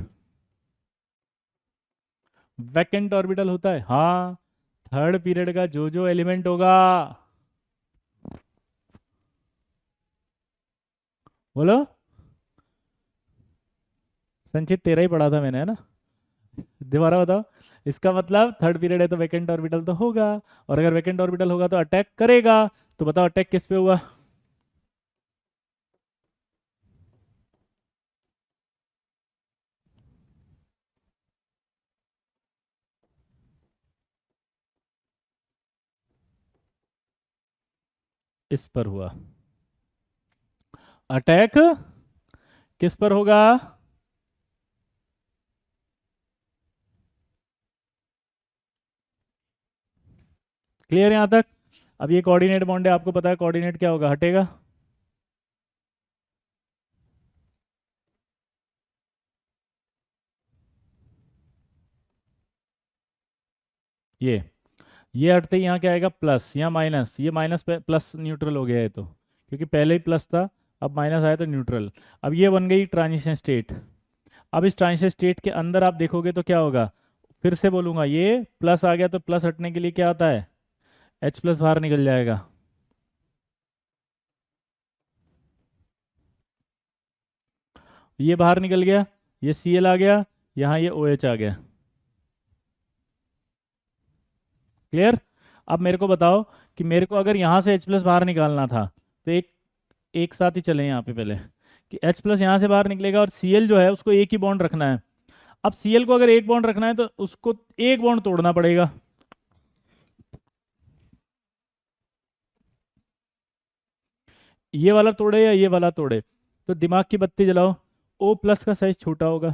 वैकेंट ऑर्बिटल होता है, हाँ। थर्ड पीरियड का जो जो एलिमेंट होगा, बोलो। संचित तेरा ही पढ़ा था मैंने, है ना? दोबारा बताओ। इसका मतलब थर्ड पीरियड है तो वैकेंट ऑर्बिटल तो होगा, और अगर वैकेंट ऑर्बिटल होगा तो अटैक करेगा। तो बताओ अटैक किस पे हुआ? इस पर हुआ अटैक। किस पर होगा? क्लियर यहां तक? अब ये कोऑर्डिनेट बॉन्ड है, आपको पता है कोऑर्डिनेट क्या होगा, हटेगा। ये ये हटते ही यहाँ क्या आएगा, प्लस, यहाँ माइनस, ये माइनस पे प्लस न्यूट्रल हो गया है तो, क्योंकि पहले ही प्लस था, अब माइनस आया तो न्यूट्रल। अब ये बन गई ट्रांजिशन स्टेट। अब इस ट्रांजिशन स्टेट के अंदर आप देखोगे तो क्या होगा, फिर से बोलूंगा, ये प्लस आ गया तो प्लस हटने के लिए क्या आता है, H प्लस बाहर निकल जाएगा। ये बाहर निकल गया, ये Cl आ गया, यहाँ ये OH आ गया। क्लियर? अब मेरे को बताओ कि मेरे को अगर यहाँ से H प्लस बाहर निकालना था, तो एक एक साथ ही चले यहाँ पे पहले, कि H प्लस यहाँ से बाहर निकलेगा और Cl जो है उसको एक ही बॉन्ड रखना है। अब Cl को अगर एक बॉन्ड रखना है तो उसको एक बॉन्ड तोड़ना पड़ेगा। ये वाला तोड़े या ये वाला तोड़े, तो दिमाग की बत्ती जलाओ। O प्लस का साइज छोटा होगा,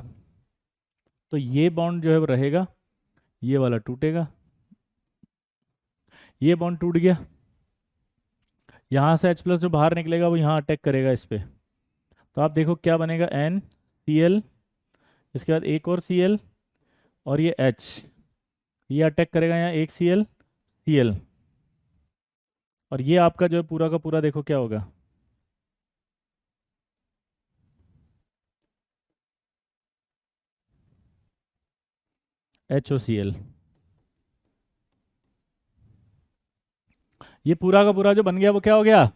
तो ये बॉन्ड जो है वो रहेगा, ये वाला टूटेगा, ये बॉन्ड टूट गया। यहाँ से H प्लस जो बाहर निकलेगा वो यहाँ अटैक करेगा इस पे, तो आप देखो क्या बनेगा, NCl, इसके बाद एक और Cl, और ये H, ये अटैक करेगा यहाँ एक Cl, और ये आपका जो है पूरा का पूरा देखो क्या होगा, HOCl। ये पूरा का पूरा जो बन गया वो क्या हो गया,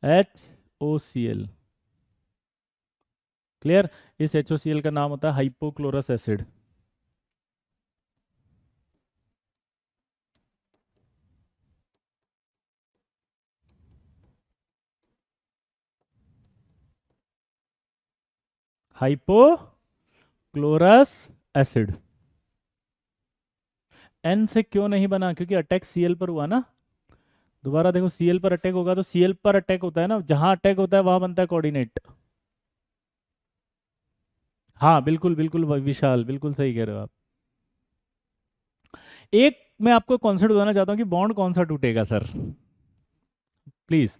HOCl। क्लियर? इस HOCl का नाम होता है hypochlorous acid. Hypochlorous acid. N से क्यों नहीं बना? क्योंकि अटैक Cl पर हुआ ना। दोबारा देखो, Cl पर अटैक होगा तो Cl पर अटैक होता है ना, जहां अटैक होता है वहां बनता है कोऑर्डिनेट। हाँ बिल्कुल बिल्कुल विशाल, बिल्कुल सही कह रहे हो आप। एक मैं आपको कॉन्सेप्ट बताना चाहता हूँ कि बॉन्ड कौन सा टूटेगा सर, प्लीज।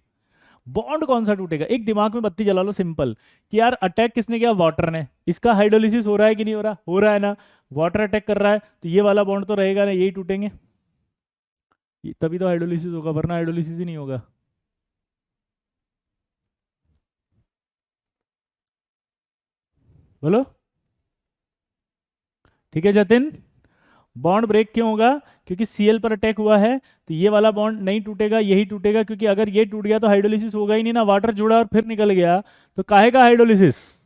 बॉन्ड कौन सा टूटेगा, एक दिमाग में बत्ती जला लो सिंपल, कि यार अटैक किसने किया, वाटर ने। इसका हाइड्रोलिसिस हो रहा है कि नहीं हो रहा, हो रहा है ना। वाटर अटैक कर रहा है तो ये वाला बॉन्ड तो रहेगा ना, यही टूटेंगे, तभी तो हाइड्रोलिसिस होगा, वरना हाइड्रोलिसिस ही नहीं होगा। बोलो। ठीक है जतिन, बॉन्ड ब्रेक क्यों होगा? क्योंकि Cl पर अटैक हुआ है, तो ये वाला बॉन्ड नहीं टूटेगा, यही टूटेगा, क्योंकि अगर ये टूट गया तो हाइड्रोलिसिस होगा ही नहीं ना, वाटर जुड़ा और फिर निकल गया, तो काहे का हाइड्रोलिसिस?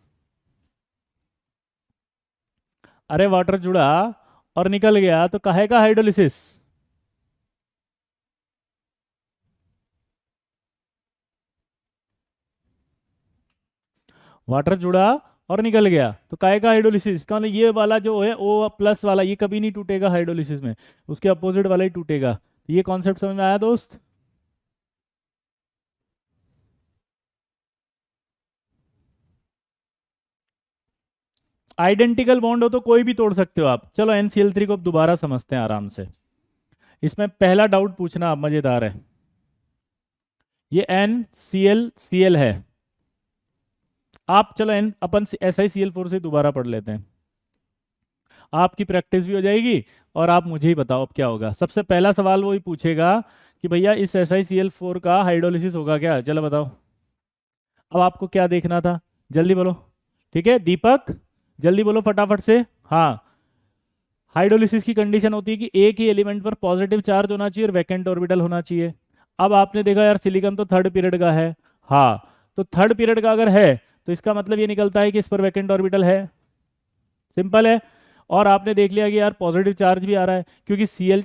अरे वाटर जुड़ा और निकल गया तो काहे का हाइड्रोलिसिस? वाटर जुड़ा और निकल गया तो काहे का हाइड्रोलिसिस? इसका मतलब ये वाला जो है O प्लस वाला, ये कभी नहीं टूटेगा हाइड्रोलिसिस में, उसके अपोजिट वाला ही टूटेगा। ये कॉन्सेप्ट समझ में आया दोस्त? आइडेंटिकल बॉन्ड हो तो कोई भी तोड़ सकते हो आप। चलो NCl3 को अब दोबारा समझते हैं आराम से। इसमें पहला डाउट पूछना अब मजेदार है। ये NCl है, आप चलो एन अपन SiCl4 से दोबारा पढ़ लेते हैं, आपकी प्रैक्टिस भी हो जाएगी, और आप मुझे ही बताओ अब क्या होगा। सबसे पहला सवाल वो ही पूछेगा कि भैया इस SiCl4 का हाइड्रोलिसिस होगा क्या, चलो बताओ। अब आपको क्या देखना था, जल्दी बोलो। ठीक है दीपक, जल्दी बोलो फटाफट से। हाँ, हाइड्रोलिसिस की कंडीशन होती है कि एक ही एलिमेंट पर पॉजिटिव चार्ज होना चाहिए और वैकेंट ऑर्बिटल होना चाहिए। अब आपने देखा यार सिलिकॉन तो थर्ड पीरियड का है, हाँ, तो थर्ड पीरियड का अगर है तो इसका मतलब ये निकलता है कि इस पर वैकेंट ऑर्बिटल है, सिंपल है। और आपने देख लिया कि यार पॉजिटिव चार्ज भी आ रहा है क्योंकि Cl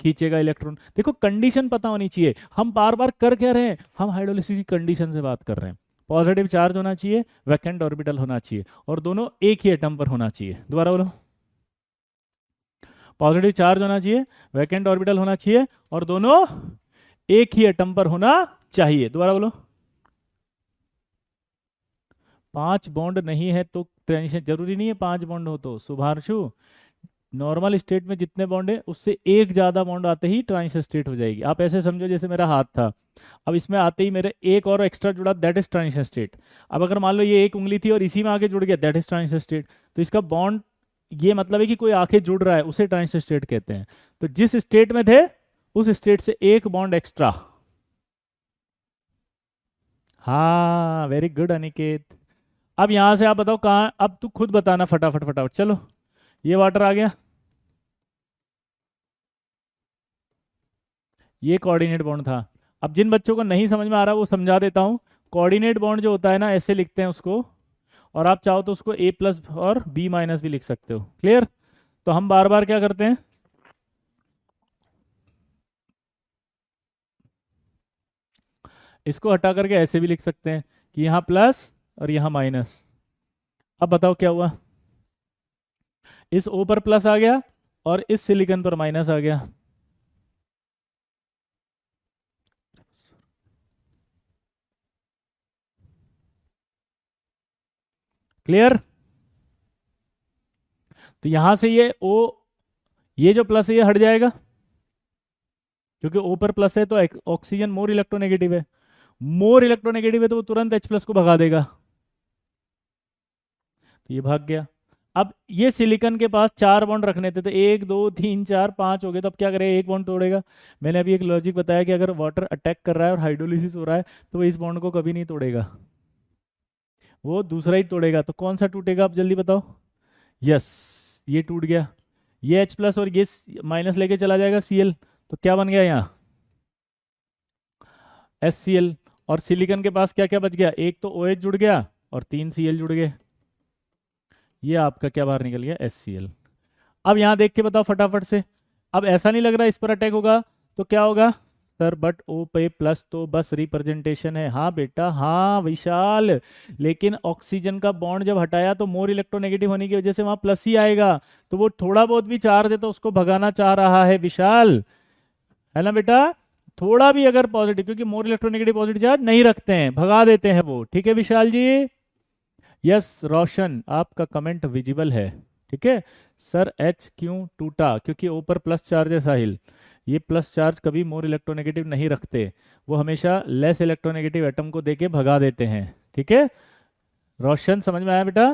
खींचेगा इलेक्ट्रॉन। देखो कंडीशन पता होनी चाहिए, हम बार बार कर क्या रहे हैं, हम हाइड्रोलिसिस की कंडीशन से बात कर रहे हैं। पॉजिटिव चार्ज होना चाहिए, वैकेंट ऑर्बिटल होना चाहिए, और दोनों एक ही एटम पर होना चाहिए। दोबारा बोलो, पॉजिटिव चार्ज होना चाहिए, वैकेंट ऑर्बिटल होना चाहिए, और दोनों एक ही एटम पर होना चाहिए। दोबारा बोलो, 5 बॉन्ड नहीं है तो ट्रांजिशन जरूरी नहीं है 5 बॉन्ड हो तो शुभांशु, नॉर्मल स्टेट में जितने बॉन्ड है उससे एक ज्यादा बॉन्ड आते ही ट्रांजिशन स्टेट हो जाएगी। आप ऐसे समझो जैसे मेरा हाथ था, अब इसमें आते ही मेरे एक और एक्स्ट्रा जुड़ा, दैट इज ट्रांजिशन स्टेट। अब अगर मान लो ये एक उंगली थी और इसी में आके जुड़ गया, दैट इज ट्रांजिशन स्टेट। तो इसका बॉन्ड ये मतलब है कि कोई आके जुड़ रहा है, उसे ट्रांजिशन स्टेट कहते हैं। तो जिस स्टेट में थे उस स्टेट से एक बॉन्ड एक्स्ट्रा। हाँ वेरी गुड अनिकेत। अब यहां से आप बताओ कहाँ, अब तू खुद बताना फटाफट फटाफट। चलो ये वाटर आ गया, ये कोऑर्डिनेट बॉन्ड था। अब जिन बच्चों को नहीं समझ में आ रहा वो समझा देता हूँ। कोऑर्डिनेट बॉन्ड जो होता है ना, ऐसे लिखते हैं उसको, और आप चाहो तो उसको ए प्लस और बी माइनस भी लिख सकते हो। क्लियर? तो हम बार बार क्या करते हैं, इसको हटा करके ऐसे भी लिख सकते हैं कि यहाँ प्लस और यहाँ माइनस। अब बताओ क्या हुआ, इस ओ पर प्लस आ गया और इस सिलिकॉन पर माइनस आ गया। क्लियर? तो यहां से ये ओ, ये जो प्लस है ये हट जाएगा क्योंकि ओ पर प्लस है तो ऑक्सीजन मोर इलेक्ट्रोनेगेटिव है, मोर इलेक्ट्रोनेगेटिव है तो वो तुरंत H प्लस को भगा देगा, तो ये भाग गया। अब ये सिलिकॉन के पास 4 बॉन्ड रखने थे, तो 1 2 3 4 5 हो गए, तो अब क्या करेगा, एक बॉन्ड तोड़ेगा। मैंने अभी एक लॉजिक बताया कि अगर वाटर अटैक कर रहा है और हाइड्रोलिसिस हो रहा है तो वो इस बॉन्ड को कभी नहीं तोड़ेगा, वो दूसरा ही तोड़ेगा। तो कौन सा टूटेगा आप जल्दी बताओ। यस, ये टूट गया, ये H प्लस और ये माइनस लेके चला जाएगा Cl, तो क्या बन गया यहाँ HCl। और सिलिकॉन के पास क्या क्या बच गया, एक तो OH जुड़ गया और 3 Cl जुड़ गए, ये आपका क्या बाहर निकल गया HCl। अब यहाँ देख के बताओ फटाफट से, अब ऐसा नहीं लग रहा इस पर अटैक होगा तो क्या होगा सर, बट ओ पे प्लस तो बस रिप्रेजेंटेशन है। हाँ बेटा हाँ विशाल, लेकिन ऑक्सीजन का बॉन्ड जब हटाया तो मोर इलेक्ट्रोनेगेटिव होने की वजह से वहां प्लस ही आएगा, तो वो थोड़ा बहुत भी चार्ज है तो उसको भगाना चाह रहा है विशाल, है ना बेटा। थोड़ा भी अगर पॉजिटिव, क्योंकि मोर इलेक्ट्रोनेगेटिव पॉजिटिव चार्ज नहीं रखते हैं, भगा देते हैं वो, ठीक है विशाल जी। यस रोशन, आपका कमेंट विजिबल है, ठीक है। सर H क्यों टूटा, क्योंकि ऊपर प्लस चार्ज है साहिल, ये प्लस चार्ज कभी मोर इलेक्ट्रोनेगेटिव नहीं रखते, वो हमेशा लेस इलेक्ट्रोनेगेटिव एटम को देके भगा देते हैं, ठीक है। रोशन समझ में आया बेटा?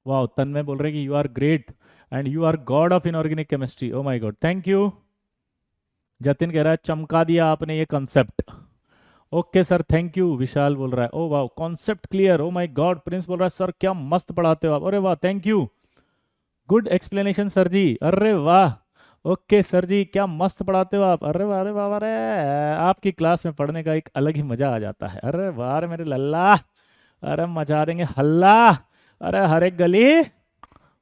वाह, तन्मय बोल रहे कि you are great and you are god of inorganic chemistry, oh my god, thank you. Jatin कह रहा है चमका दिया आपने ये concept, okay sir thank you. Vishal बोल रहा है ओ वाह concept clear, oh my god. Prince बोल रहा है सर क्या मस्त पढ़ाते हो आप, अरे वाह thank you, good explanation sir ji, अरे वाह। ओके सर जी क्या मस्त पढ़ाते हो आप, अरे वाह, अरे वाह, अरे आपकी क्लास में पढ़ने का एक अलग ही मजा आ जाता है, अरे वाह अरे मेरे लल्ला, अरे मचा देंगे हल्ला, अरे हर एक गली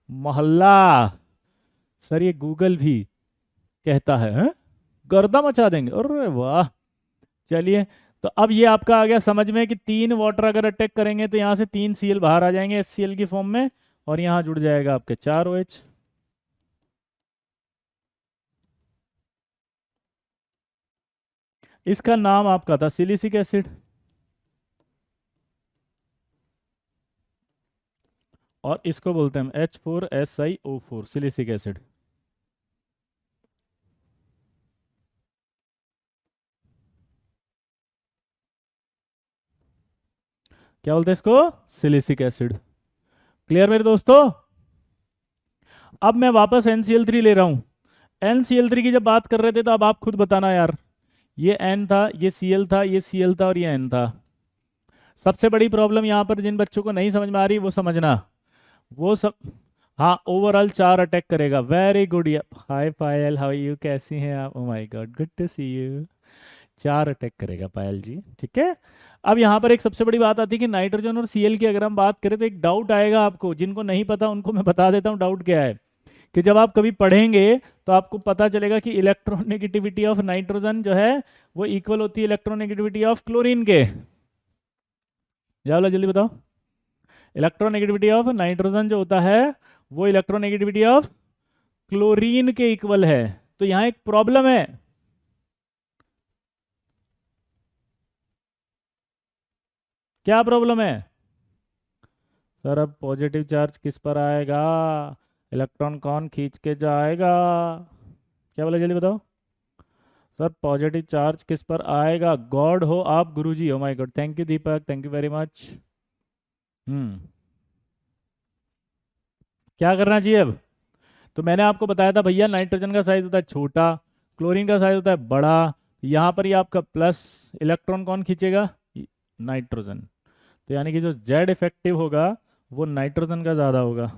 मोहल्ला, सर ये गूगल भी कहता है? गर्दा मचा देंगे, अरे वाह। चलिए, तो अब ये आपका आ गया समझ में कि 3 वाटर अगर अटैक करेंगे तो यहाँ से 3 Cl बाहर आ जाएंगे HCl की फॉर्म में, और यहाँ जुड़ जाएगा आपके 4 OH। इसका नाम आपका था सिलिसिक एसिड, और इसको बोलते हैं हम H4SiO4 सिलिसिक एसिड। क्या बोलते हैं इसको, सिलिसिक एसिड। क्लियर मेरे दोस्तों? अब मैं वापस NCl3 ले रहा हूं। NCl3 की जब बात कर रहे थे तो अब आप खुद बताना यार, ये N था, ये Cl था, ये Cl था और ये N था। सबसे बड़ी प्रॉब्लम यहाँ पर जिन बच्चों को नहीं समझ में आ रही वो समझना, वो सब हाँ ओवरऑल 4 अटैक करेगा। Very good. Hi Payal, how you, कैसी हैं आप? Oh my god, good to see you. 4 attack करेगा पायल जी, ठीक है। अब यहाँ पर एक सबसे बड़ी बात आती है कि नाइट्रोजन और सीएल की अगर हम बात करें तो एक डाउट आएगा आपको, जिनको नहीं पता उनको मैं बता देता हूँ डाउट क्या है। कि जब आप कभी पढ़ेंगे तो आपको पता चलेगा कि इलेक्ट्रोनेगेटिविटी ऑफ नाइट्रोजन जो है वो इक्वल होती है इलेक्ट्रोनेगेटिविटी ऑफ क्लोरीन के। जाओ जल्दी बताओ। इलेक्ट्रोनेगेटिविटी ऑफ नाइट्रोजन जो होता है वो इलेक्ट्रोनेगेटिविटी ऑफ क्लोरीन के इक्वल है। तो यहाँ एक प्रॉब्लम है। क्या प्रॉब्लम है? सर अब पॉजिटिव चार्ज किस पर आएगा? इलेक्ट्रॉन कौन खींच के जाएगा? क्या बोला जल्दी बताओ। सर पॉजिटिव चार्ज किस पर आएगा? गॉड हो आप गुरुजी। Oh my god, thank you Deepak, thank you very much. Hmm. क्या करना चाहिए अब? तो मैंने आपको बताया था भैया, नाइट्रोजन का साइज होता है छोटा, क्लोरीन का साइज होता है बड़ा। यहाँ पर ये आपका प्लस, इलेक्ट्रॉन कौन खींचेगा? नाइट्रोजन। तो यानी कि जो जेड इफेक्टिव होगा वो नाइट्रोजन का ज़्यादा होगा।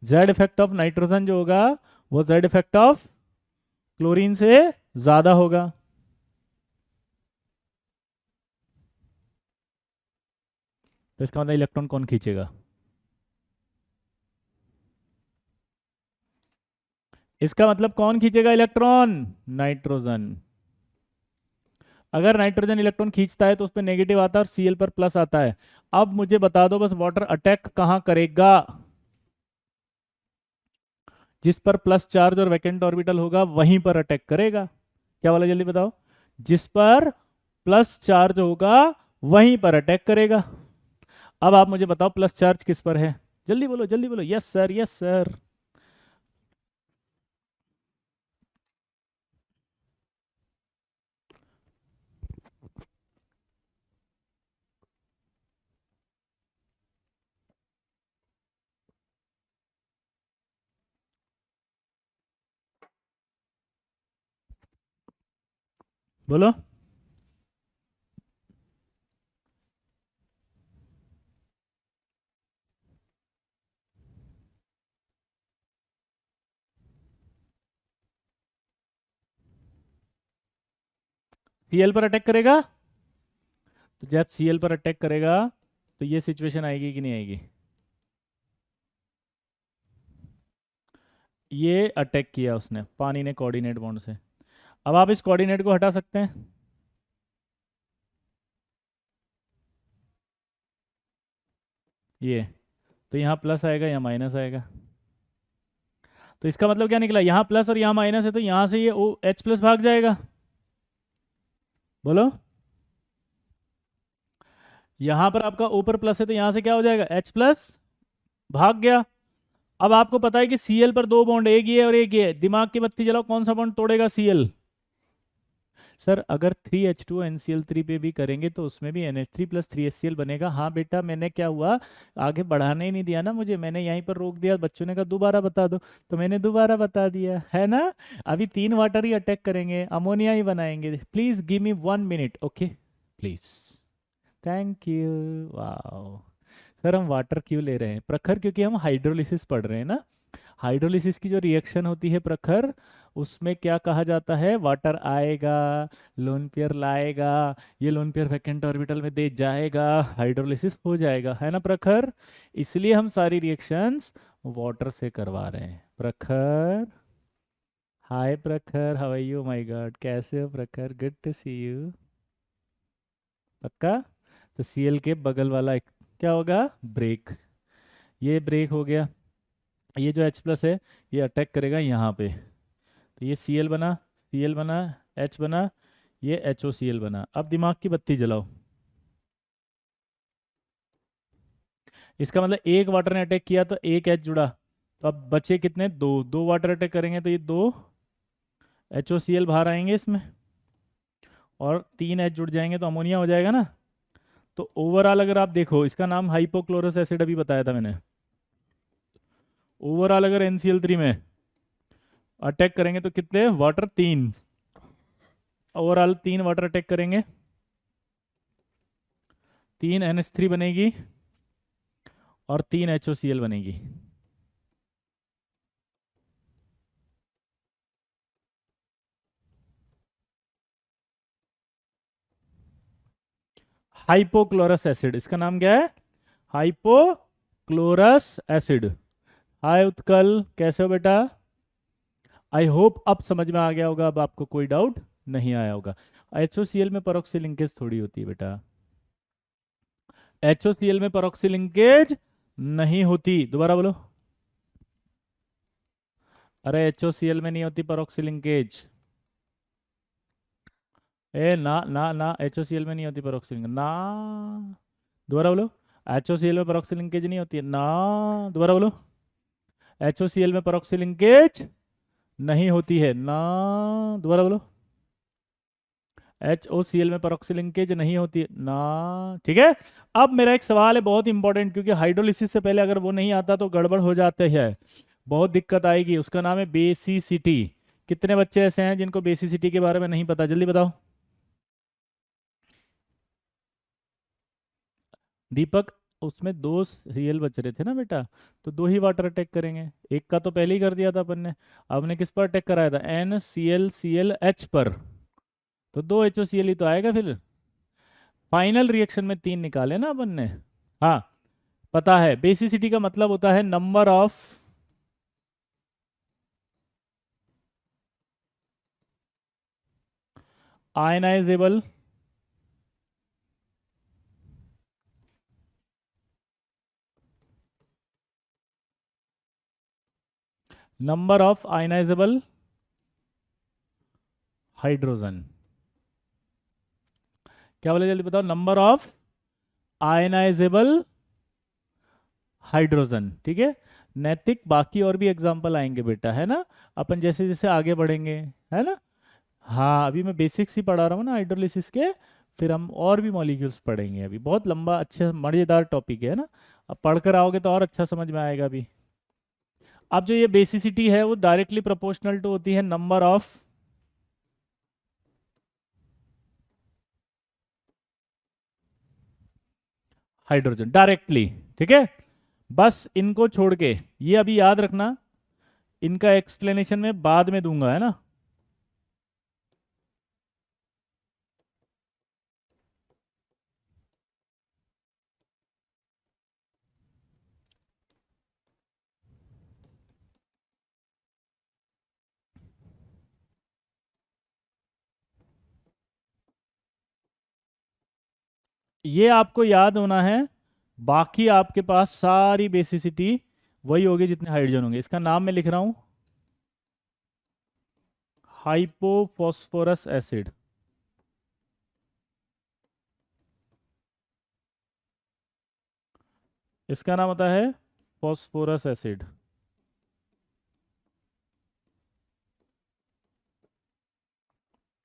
जेड इफेक्ट ऑफ नाइट्रोजन जो होगा वो जेड इफेक्ट ऑफ क्लोरीन से ज़्यादा होगा। तो इसका मतलब इलेक्ट्रॉन कौन खींचेगा? इसका मतलब कौन खींचेगा इलेक्ट्रॉन? नाइट्रोजन। अगर नाइट्रोजन इलेक्ट्रॉन खींचता है तो उस पर नेगेटिव आता है और सीएल पर प्लस आता है। अब मुझे बता दो बस, वाटर अटैक कहाँ करेगा? जिस पर प्लस चार्ज और वैकेंट ऑर्बिटल होगा वहीं पर अटैक करेगा। क्या वाला जल्दी बताओ। जिस पर प्लस चार्ज होगा वहीं पर अटैक करेगा। अब आप मुझे बताओ प्लस चार्ज किस पर है? जल्दी बोलो जल्दी बोलो। Yes sir, yes sir. बोलो। सीएल पर अटैक करेगा। तो जब सीएल पर अटैक करेगा तो ये सिचुएशन आएगी कि नहीं आएगी? ये अटैक किया उसने, पानी ने कोऑर्डिनेट बॉन्ड से। अब आप इस कोऑर्डिनेट को हटा सकते हैं। ये तो यहाँ प्लस आएगा, यहाँ माइनस आएगा। तो इसका मतलब क्या निकला? यहाँ प्लस और यहाँ माइनस है तो यहाँ से ये ओ एच प्लस भाग जाएगा। बोलो। यहाँ पर आपका ऊपर प्लस है तो यहाँ से क्या हो जाएगा? एच प्लस भाग गया। अब आपको पता है कि सीएल पर दो बॉन्ड, एक ये और एक ये। दिमाग की बत्ती जलाओ, कौन सा बॉन्ड तोड़ेगा सीएल? सर अगर 3H2 NCl3 पे भी करेंगे तो उसमें भी NH3 प्लस 3HCl बनेगा। हाँ बेटा, मैंने क्या हुआ, आगे बढ़ाने ही नहीं दिया ना मुझे, मैंने यहीं पर रोक दिया। बच्चों ने कहा दोबारा बता दो, तो मैंने दोबारा बता दिया है ना। अभी 3 वाटर ही अटैक करेंगे, अमोनिया ही बनाएंगे। Please give me 1 minute, okay please. Thank you. वाह। सर हम वाटर क्यों ले रहे हैं प्रखर? क्योंकि हम हाइड्रोलिसिस पढ़ रहे हैं ना। हाइड्रोलिसिस की जो रिएक्शन होती है प्रखर, उसमें क्या कहा जाता है? वाटर आएगा, लोन पेयर लाएगा, ये लोन पेयर वैकेंट ऑर्बिटल में दे जाएगा, हाइड्रोलिसिस हो जाएगा, है ना प्रखर। इसलिए हम सारी रिएक्शंस वाटर से करवा रहे हैं Prakhar. Hi Prakhar, how are you? My god, कैसे हो Prakhar? Good to see you. पक्का। तो सीएल के बगल वाला क्या होगा? ब्रेक। ये ब्रेक हो गया। ये जो H प्लस है ये अटैक करेगा यहाँ पे। तो ये Cl बना, Cl बना, H बना, ये HOCl बना। अब दिमाग की बत्ती जलाओ। इसका मतलब एक वाटर ने अटैक किया तो एक H जुड़ा। तो अब बचे कितने? दो। दो वाटर अटैक करेंगे तो ये दो HOCl बाहर आएंगे इसमें, और तीन H जुड़ जाएंगे तो अमोनिया हो जाएगा ना। तो ओवरऑल अगर आप देखो, इसका नाम हाइपोक्लोरस एसिड अभी बताया था मैंने। ओवरऑल अगर NCl3 में अटैक करेंगे तो कितने वाटर? तीन। ओवरऑल 3 वाटर अटैक करेंगे, 3 NH3 बनेगी और 3 HOCl बनेगी। हाइपोक्लोरस एसिड, इसका नाम क्या है? Hypochlorous acid. हाय उत्कल, कैसे हो बेटा? आई होप अब समझ में आ गया होगा, अब आपको कोई डाउट नहीं आया होगा। HOCl में परऑक्सी लिंकेज थोड़ी होती है बेटा, HOCl में परऑक्सी लिंकेज नहीं होती। दोबारा बोलो। अरे HOCl में नहीं होती परऑक्सी लिंकेज। ए ना ना ना, HOCl में नहीं होती परऑक्सी लिंकेज ना। दोबारा बोलो। HOCl में परऑक्सी लिंकेज नहीं होती है ना। दोबारा बोलो। HOCl में परऑक्सी लिंकेज नहीं होती है ना। दोबारा बोलो। HOCl में परऑक्सी लिंकेज नहीं होती है ना। ठीक है। अब मेरा एक सवाल है बहुत इंपॉर्टेंट, क्योंकि हाइड्रोलिसिस से पहले अगर वो नहीं आता तो गड़बड़ हो जाते हैं, बहुत दिक्कत आएगी। उसका नाम है बेसिसिटी। कितने बच्चे ऐसे हैं जिनको बेसिसिटी के बारे में नहीं पता? जल्दी बताओ। दीपक, उसमें 2 सीएल बच रहे थे ना बेटा, तो 2 ही वाटर अटैक करेंगे। एक का तो पहले ही कर दिया था अपन ने, अब ने किस पर अटैक कराया था? NClClH पर, तो 2 HOCl ही तो आएगा फिर। फाइनल रिएक्शन में 3 निकाले ना अपन ने। हाँ, पता है बेसिसिटी का मतलब होता है number of ionizable number of ionizable hydrogen. क्या बोले, जल्दी बताओ। Number of ionizable hydrogen. ठीक है। नैतिक, बाकी और भी एग्जांपल आएंगे बेटा, है ना, अपन जैसे जैसे आगे बढ़ेंगे, है ना। हाँ, अभी मैं बेसिक्स ही पढ़ा रहा हूँ ना हाइड्रोलिसिस के, फिर हम और भी मॉलिक्यूल्स पढ़ेंगे। अभी बहुत लंबा अच्छा मजेदार टॉपिक है ना, अब पढ़कर आओगे तो और अच्छा समझ में आएगा अभी। अब जो ये बेसिसिटी है वो डायरेक्टली प्रोपोर्शनल टू होती है नंबर ऑफ हाइड्रोजन, डायरेक्टली। ठीक है। बस इनको छोड़ के ये अभी याद रखना, इनका एक्सप्लेनेशन मैं बाद में दूंगा, है ना। ये आपको याद होना है, बाकी आपके पास सारी बेसिसिटी वही होगी जितने हाइड्रोजन होंगे। इसका नाम मैं लिख रहा हूं, हाइपोफॉस्फोरस एसिड। इसका नाम होता है फॉस्फोरस एसिड।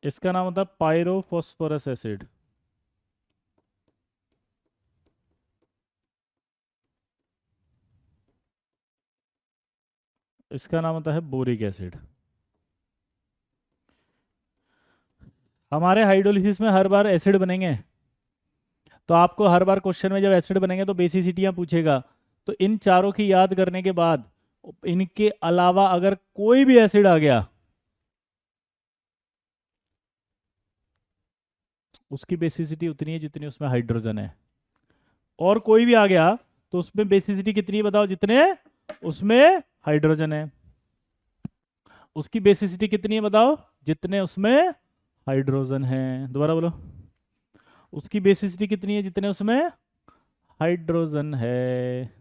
इसका नाम होता है पायरोफॉस्फोरस एसिड। इसका नाम होता है बोरिक एसिड। हमारे हाइड्रोलिसिस में हर बार एसिड बनेंगे, तो आपको हर बार क्वेश्चन में जब एसिड बनेंगे तो बेसिसिटियां पूछेगा, तो इन चारों की याद करने के बाद इनके अलावा अगर कोई भी एसिड आ गया, उसकी बेसिसिटी उतनी है जितनी उसमें हाइड्रोजन है। और कोई भी आ गया तो उसमें बेसिसिटी कितनी है बताओ, जितने उसमें हाइड्रोजन है। उसकी बेसिसिटी कितनी है बताओ, जितने उसमें हाइड्रोजन है। दोबारा बोलो। उसकी बेसिसिटी कितनी है जितने उसमें हाइड्रोजन है।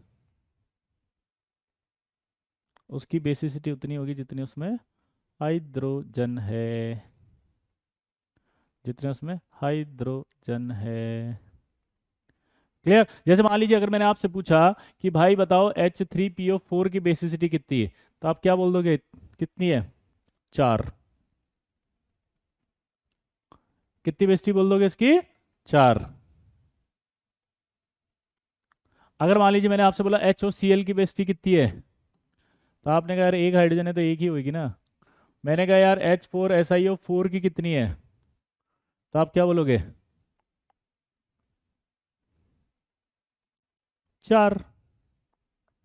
उसकी बेसिसिटी उतनी होगी जितनी उसमें हाइड्रोजन है, जितने उसमें हाइड्रोजन है। क्लियर? जैसे मान लीजिए अगर मैंने आपसे पूछा कि भाई बताओ H3PO4 की बेसिसिटी कितनी है, तो आप क्या बोल दोगे? कितनी है? 4। कितनी बेसिसिटी बोल दोगे इसकी? 4। अगर मान लीजिए मैंने आपसे बोला HOCl की बेसिसिटी कितनी है, तो आपने कहा यार एक हाइड्रोजन है तो एक ही होगी ना। मैंने कहा यार H4SiO4 की कितनी है, तो आप क्या बोलोगे? 4।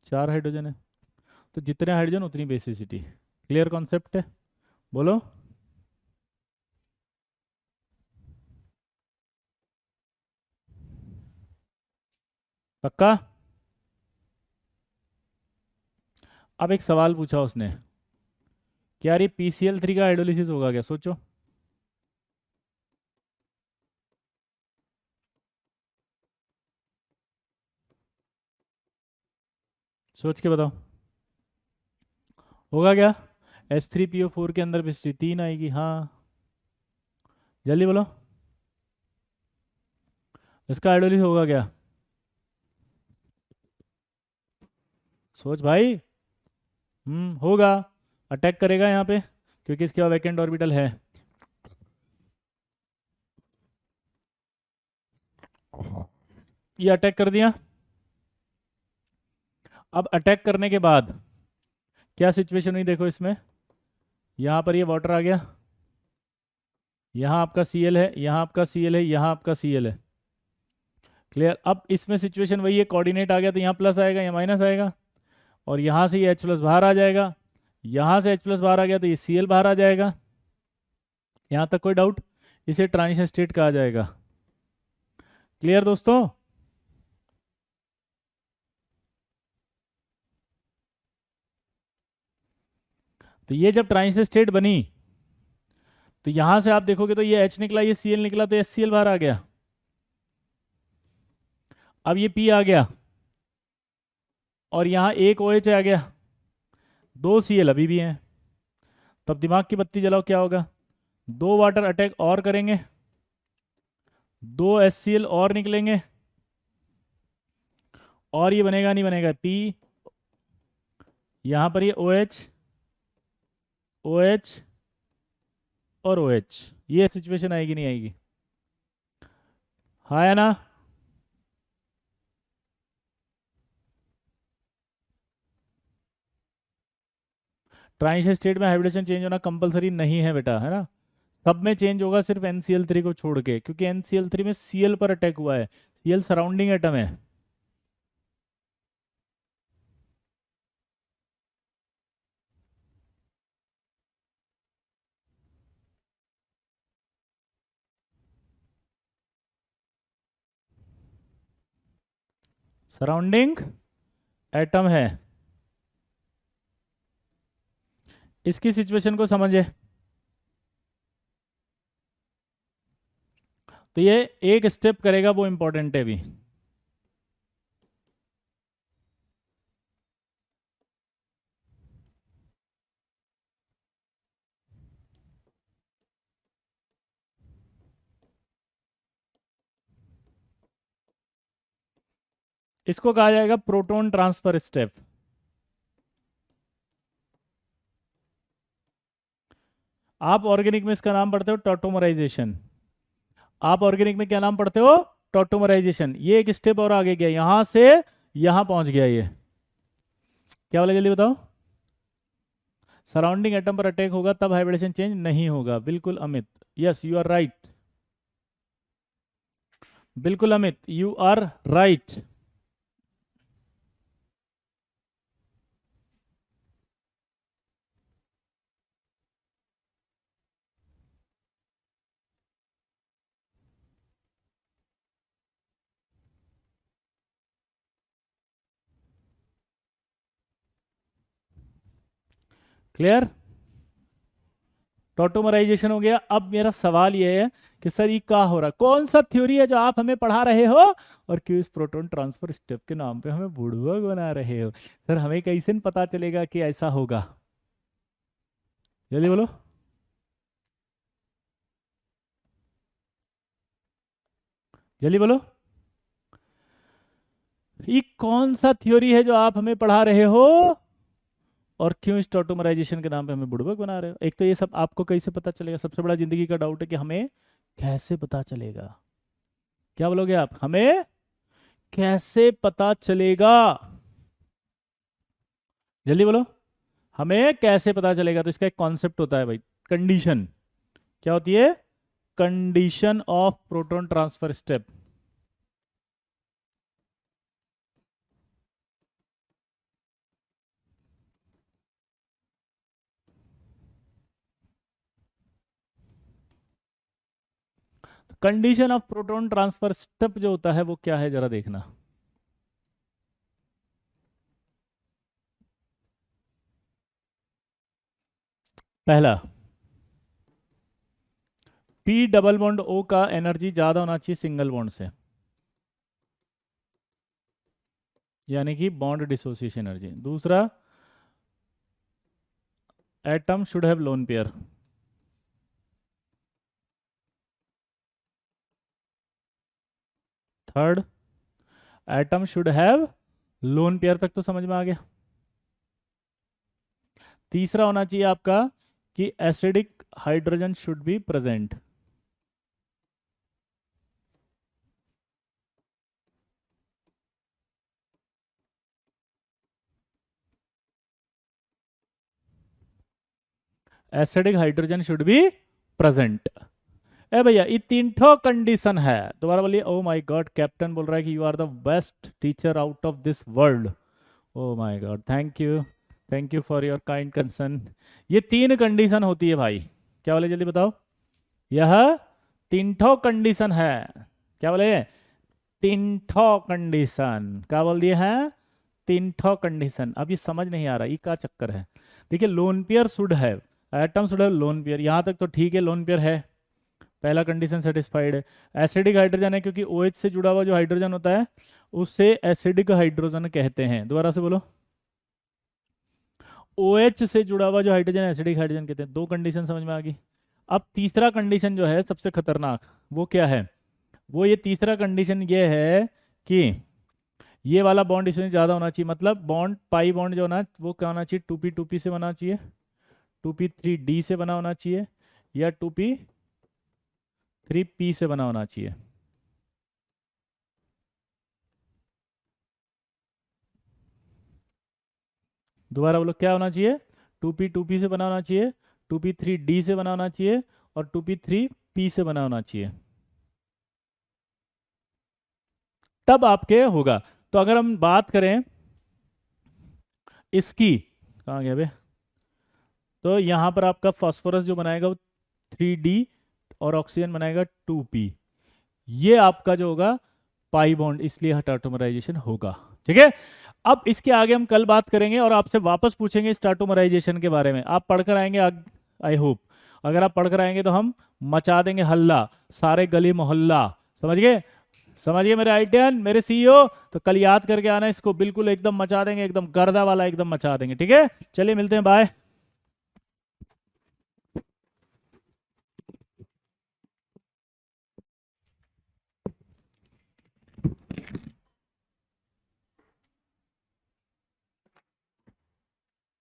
4 हाइड्रोजन है, तो जितने हाइड्रोजन उतनी बेसिसिटी। क्लियर कॉन्सेप्ट है? बोलो। पक्का? अब एक सवाल पूछा उसने, क्या ये PCl3 का हाइड्रोलिसिस होगा क्या? सोचो। सोच के बताओ, होगा क्या? H3PO4 के अंदर बेसिसिटी 3 आएगी, हाँ। जल्दी बोलो, इसका हाइड्रोलिसिस होगा क्या? सोच भाई। होगा। अटैक करेगा यहाँ पे, क्योंकि इसके पास वैकेंट ऑर्बिटल है। ये अटैक कर दिया। अब अटैक करने के बाद क्या सिचुएशन हुई देखो इसमें। यहाँ पर ये वाटर आ गया, यहाँ आपका Cl है, यहाँ आपका Cl है, यहाँ आपका Cl है। क्लियर? अब इसमें सिचुएशन वही है, कोऑर्डिनेट आ गया तो यहाँ प्लस आएगा, यहाँ माइनस आएगा, और यहाँ से ये H प्लस बाहर आ जाएगा, यहाँ से H प्लस बाहर आ गया तो ये Cl बाहर आ जाएगा। यहाँ तक कोई डाउट? इसे ट्रांजिशन स्टेट कहा जाएगा। क्लियर दोस्तों? तो ये जब ट्रांजिशन स्टेट बनी, तो यहां से आप देखोगे तो ये H निकला, ये Cl निकला, तो HCl बाहर आ गया। अब ये P आ गया, और यहाँ एक OH आ गया, 2 Cl अभी भी हैं। तब दिमाग की बत्ती जलाओ, क्या होगा? 2 वाटर अटैक और करेंगे, 2 HCl और निकलेंगे, और ये बनेगा नहीं बनेगा P, यहाँ पर ये OH, OH और OH। ये सिचुएशन आएगी नहीं आएगी? हाँ या ना? ट्रांजिशन स्टेट में हाइब्रिडेशन चेंज होना कंपलसरी नहीं है बेटा, है ना। सब में चेंज होगा सिर्फ NCl3 को छोड़ के, क्योंकि NCl3 में Cl पर अटैक हुआ है, Cl सराउंडिंग एटम है। सराउंडिंग एटम है। इसकी सिचुएशन को समझे। तो ये एक स्टेप करेगा, वो इंपॉर्टेंट है अभी। इसको कहा जाएगा प्रोटॉन ट्रांसफर स्टेप। आप ऑर्गेनिक में इसका नाम पढ़ते हो टॉटोमराइजेशन। आप ऑर्गेनिक में क्या नाम पढ़ते हो? टॉटोमराइजेशन। ये एक स्टेप और आगे गया, यहां से यहां पहुंच गया। ये क्या बोला, जल्दी बताओ। सराउंडिंग एटम पर अटैक होगा तब हाइब्रिडेशन चेंज नहीं होगा। बिल्कुल Amit, yes you are right. बिल्कुल Amit, you are right. Clear? Tautomerisation हो गया। अब मेरा सवाल ये है कि सर ये क्या हो रहा है, कौन सा थ्योरी है जो आप हमें पढ़ा रहे हो, और क्यों इस प्रोटॉन ट्रांसफर स्टेप के नाम पे हमें बुड़बक बना रहे हो? सर हमें कैसे पता चलेगा कि ऐसा होगा? जल्दी बोलो। जल्दी बोलो, ये कौन सा थ्योरी है जो आप हमें पढ़ा रहे हो, और क्यों इस टॉटोमराइजेशन के नाम पे हमें बुड़बक बना रहे हो? एक तो ये सब आपको कैसे पता चलेगा, सबसे बड़ा जिंदगी का डाउट है कि हमें कैसे पता चलेगा। क्या बोलोगे आप, हमें कैसे पता चलेगा? जल्दी बोलो, हमें कैसे पता चलेगा? तो इसका एक कॉन्सेप्ट होता है भाई, कंडीशन। क्या होती है? Condition of proton transfer step. Condition of proton transfer step जो होता है वो क्या है, जरा देखना। पहला, पी डबल बॉन्ड ओ का एनर्जी ज्यादा होना चाहिए सिंगल बॉन्ड से, यानी कि बॉन्ड डिसोसिएशन एनर्जी। दूसरा, atom should have lone pair. Third, atom should have lone pair, तक तो समझ में आ गया। तीसरा होना चाहिए आपका कि acidic hydrogen should be present. Acidic hydrogen should be present. ए भैया, ये तीन ठो कंडीशन है। दोबारा बोलिए। ओ माय गॉड, कैप्टन बोल रहा है कि you are the best teacher out of this world. Oh my god, thank you for your kind concern. ये तीन कंडीशन होती है भाई। क्या बोले, जल्दी बताओ। यह तीन ठो कंडीशन है। क्या बोले, तीन ठो कंडीशन। क्या बोल दिए हैं, तीन ठो कंडीशन। अब ये समझ नहीं आ रहा ये क्या चक्कर है। देखिए, lone pair should have, atom should have lone pair, यहां तक तो ठीक है, लोन पेयर है, पहला कंडीशन सेटिस्फाइड है। एसिडिक हाइड्रोजन है क्योंकि OH से जुड़ा हुआ जो हाइड्रोजन होता है उससे एसिडिक हाइड्रोजन कहते हैं। दोबारा से बोलो। OH से जुड़ा हुआ जो हाइड्रोजन एसिडिक हाइड्रोजन कहते हैं। दो कंडीशन समझ में आ गई। अब तीसरा कंडीशन जो है सबसे खतरनाक, वो क्या है, वो ये तीसरा कंडीशन ये है कि ये वाला बॉन्ड इसमें ज्यादा होना चाहिए। मतलब बॉन्ड, पाई बॉन्ड जो होना वो क्या होना चाहिए, 2p2p से बना चाहिए, 2p3d से बना होना चाहिए, या 2p3p से बना होना चाहिए। दोबारा बोलो, क्या होना चाहिए, 2p2p से बना होना चाहिए, 2p3d से बना होना चाहिए, और 2p3p से बना होना चाहिए, तब आपके होगा। तो अगर हम बात करें इसकी, कहाँ गया बे, तो यहां पर आपका फास्फोरस जो बनाएगा वो 3d और ऑक्सीजन बनाएगा 2p। ये आपका जो होगा पाई बॉन्ड, इसलिए टाटोमराइजेशन होगा। ठीक है। अब इसके आगे हम कल बात करेंगे और आपसे वापस पूछेंगे स्टार्टोमराइजेशन के बारे में। आप पढ़कर आएंगे, आई होप। अगर आप पढ़कर आएंगे तो हम मचा देंगे हल्ला, सारे गली मोहल्ला। समझ गए, समझ गए मेरे आईटीएन, मेरे CEO। तो कल याद करके आना इसको, बिल्कुल एकदम मचा देंगे, एकदम गर्दा वाला एकदम मचा देंगे। ठीक है, चलिए मिलते हैं, बाय।